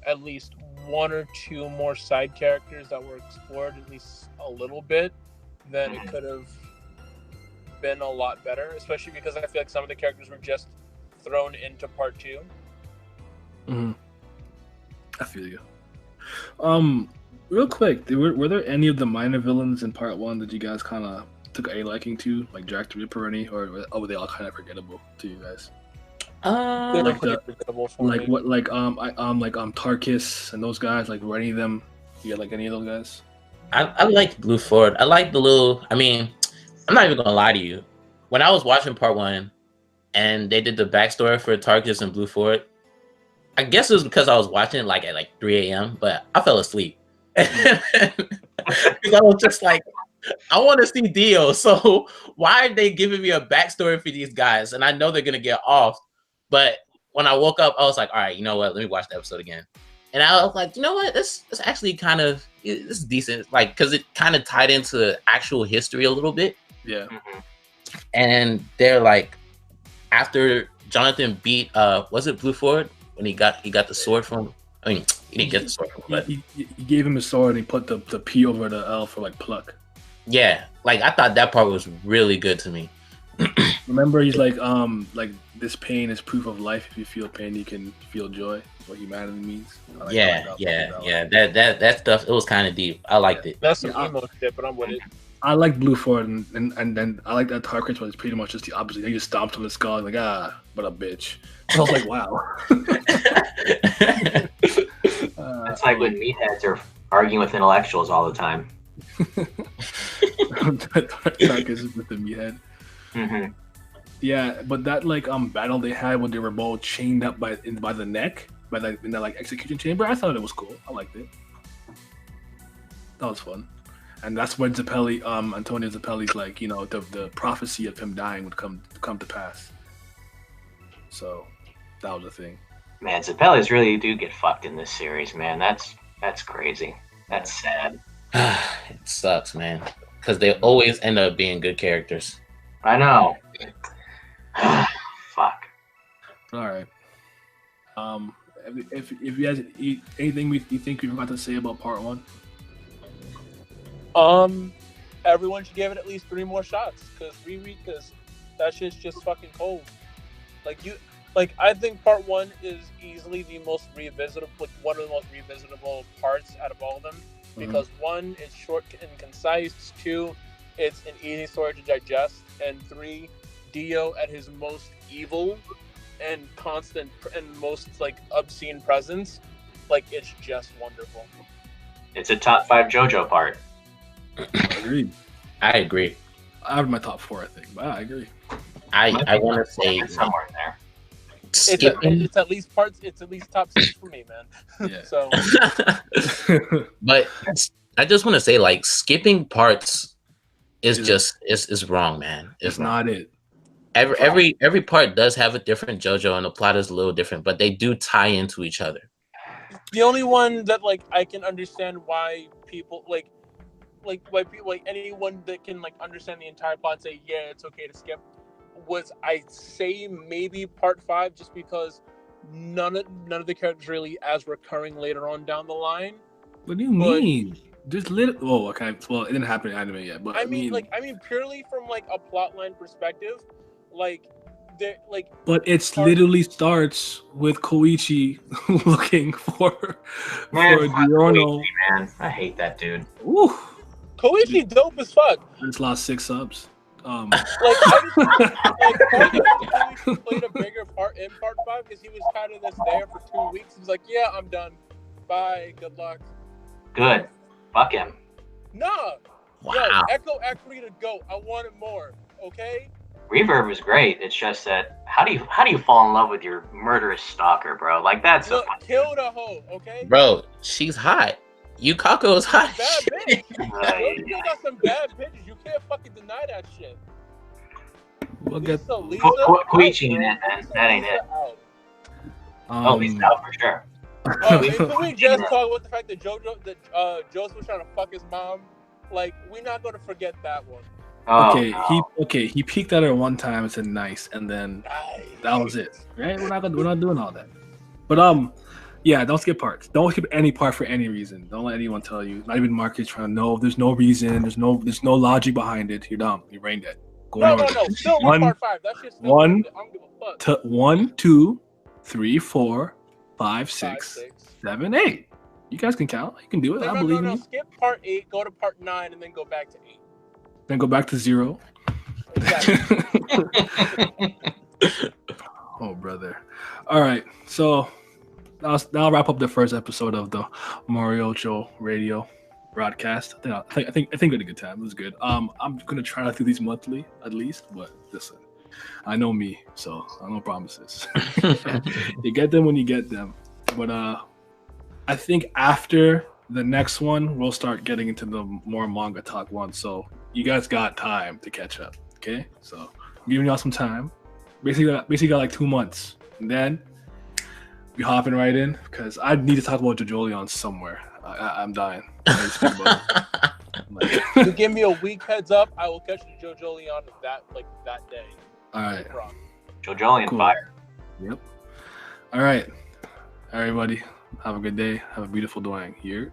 at least 1 or 2 more side characters that were explored at least a little bit, then it could have been a lot better, especially because I feel like some of the characters were just thrown into part 2. Mm-hmm. I feel you. Real quick, were there any of the minor villains in part 1 that you guys kind of took a liking to, like Jack the Ripper or any, or were they all kind of forgettable to you guys? Tarkus and those guys, like were any of them? You got like any of those guys? I like Blue Ford. I like the little. I mean, I'm not even gonna lie to you. When I was watching part 1, and they did the backstory for Tarkus and Blue Ford, I guess it was because I was watching it like at like 3 a.m. But I fell asleep because I was just like, I want to see Dio. So why are they giving me a backstory for these guys? And I know they're gonna get off. But when I woke up, I was like, all right, you know what? Let me watch the episode again. And I was like, you know what? This actually kind of is decent, like because it kind of tied into actual history a little bit. Yeah. And they're like, after Jonathan beat, was it Blue Ford when he got the sword from? I mean, he didn't get the sword from, but he gave him a sword and he put the P over the L for like pluck. Yeah, like I thought that part was really good to me. Remember, he's like this pain is proof of life. If you feel pain, you can feel joy. What humanity means. Yeah. That stuff. It was kind of deep. I liked it. That's some emo shit, but I'm with it. I like Blue for it, and then I like that Tarkus was pretty much just the opposite. He just stomped on the skull like but a bitch. So I was like, wow. It's like when meatheads are arguing with intellectuals all the time. Tarkus is with the meathead. Mm-hmm. Yeah, but that battle they had when they were both chained up by the neck in that execution chamber, I thought it was cool. I liked it. That was fun. And that's when Zappelli, Antonio Zappelli's the prophecy of him dying would come to pass. So that was a thing. Man, Zappelli's really do get fucked in this series, man. That's crazy. That's sad. It sucks, man, because they always end up being good characters. I know. Fuck. All right. If you guys anything you think we forgot to say about part 1? Everyone should give it at least 3 more shots because that shit's just fucking cold. I think part 1 is easily the most revisitable, one of the most revisitable parts out of all of them. Because 1, it's short and concise. 2, it's an easy story to digest, and 3, Dio at his most evil and constant and most obscene presence, it's just wonderful. It's a top 5 JoJo part. Agreed. I agree. I have my top 4, I think, but I agree. I want to say somewhere in there. It's at least top 6 for me, man. Yeah. So, but I just want to say, skipping parts is wrong, man. It's wrong. Not it. Every part does have a different JoJo, and the plot is a little different, but they do tie into each other. The only one that I can understand why people why people anyone that can understand the entire plot and say it's okay to skip was I'd say maybe part 5, just because none of the characters really as recurring later on down the line. What do you mean? Just well, okay. Well, it didn't happen in anime yet, but I mean purely from a plotline perspective, But it literally starts with Koichi looking for Diorno. Man, I hate that dude. Ooh. Koichi dope as fuck. I just lost 6 subs. Koichi played a bigger part in part 5 because he was kind of just there for 2 weeks. He was like, "Yeah, I'm done. Bye. Good luck." Good. Fuck him. Nah. Wow. Yo, Echo Akrita go. I wanted more. Okay. Reverb is great. It's just that how do you fall in love with your murderous stalker, bro? That's kill the hoe, okay? Bro, she's hot. Yukako is hot. Bad bitch. You got some bad bitches. You can't fucking deny that shit. We'll get Koichi, man. That ain't it. Lisa out for sure. Can we just talk about the fact that Joseph was trying to fuck his mom? We're not gonna forget that one. He peeked at her one time and said nice, and then that was it. Right? We're not doing all that. But yeah, don't skip parts. Don't skip any part for any reason. Don't let anyone tell you. Not even Marcus trying to know. There's no reason. There's no logic behind it. You're dumb. You're brain dead. No. Still part 5. That shit's still one, I don't give a fuck. 1, 2, 3, 4, 5, 6, 7, 8. You guys can count. You can do it. I believe in you. Skip part 8, go to part 9, and then go back to 8. Then go back to 0. Exactly. Oh, brother. All right. So that'll wrap up the first episode of the Morioh Cho radio broadcast. I think we had a good time. It was good. I'm gonna try to do these monthly at least, but listen, I know me, so I no promises. You get them when you get them. But I think after the next one, we'll start getting into the more manga talk one. So you guys got time to catch up. Okay, so I'm giving y'all some time. Basically got 2 months, and then we hopping right in because I need to talk about Jojo somewhere. I'm dying. You give me a week heads up, I will catch the Jojo that day. All right. Jojo Cool. fire. Yep. All right. Everybody, have a good day. Have a beautiful doing here.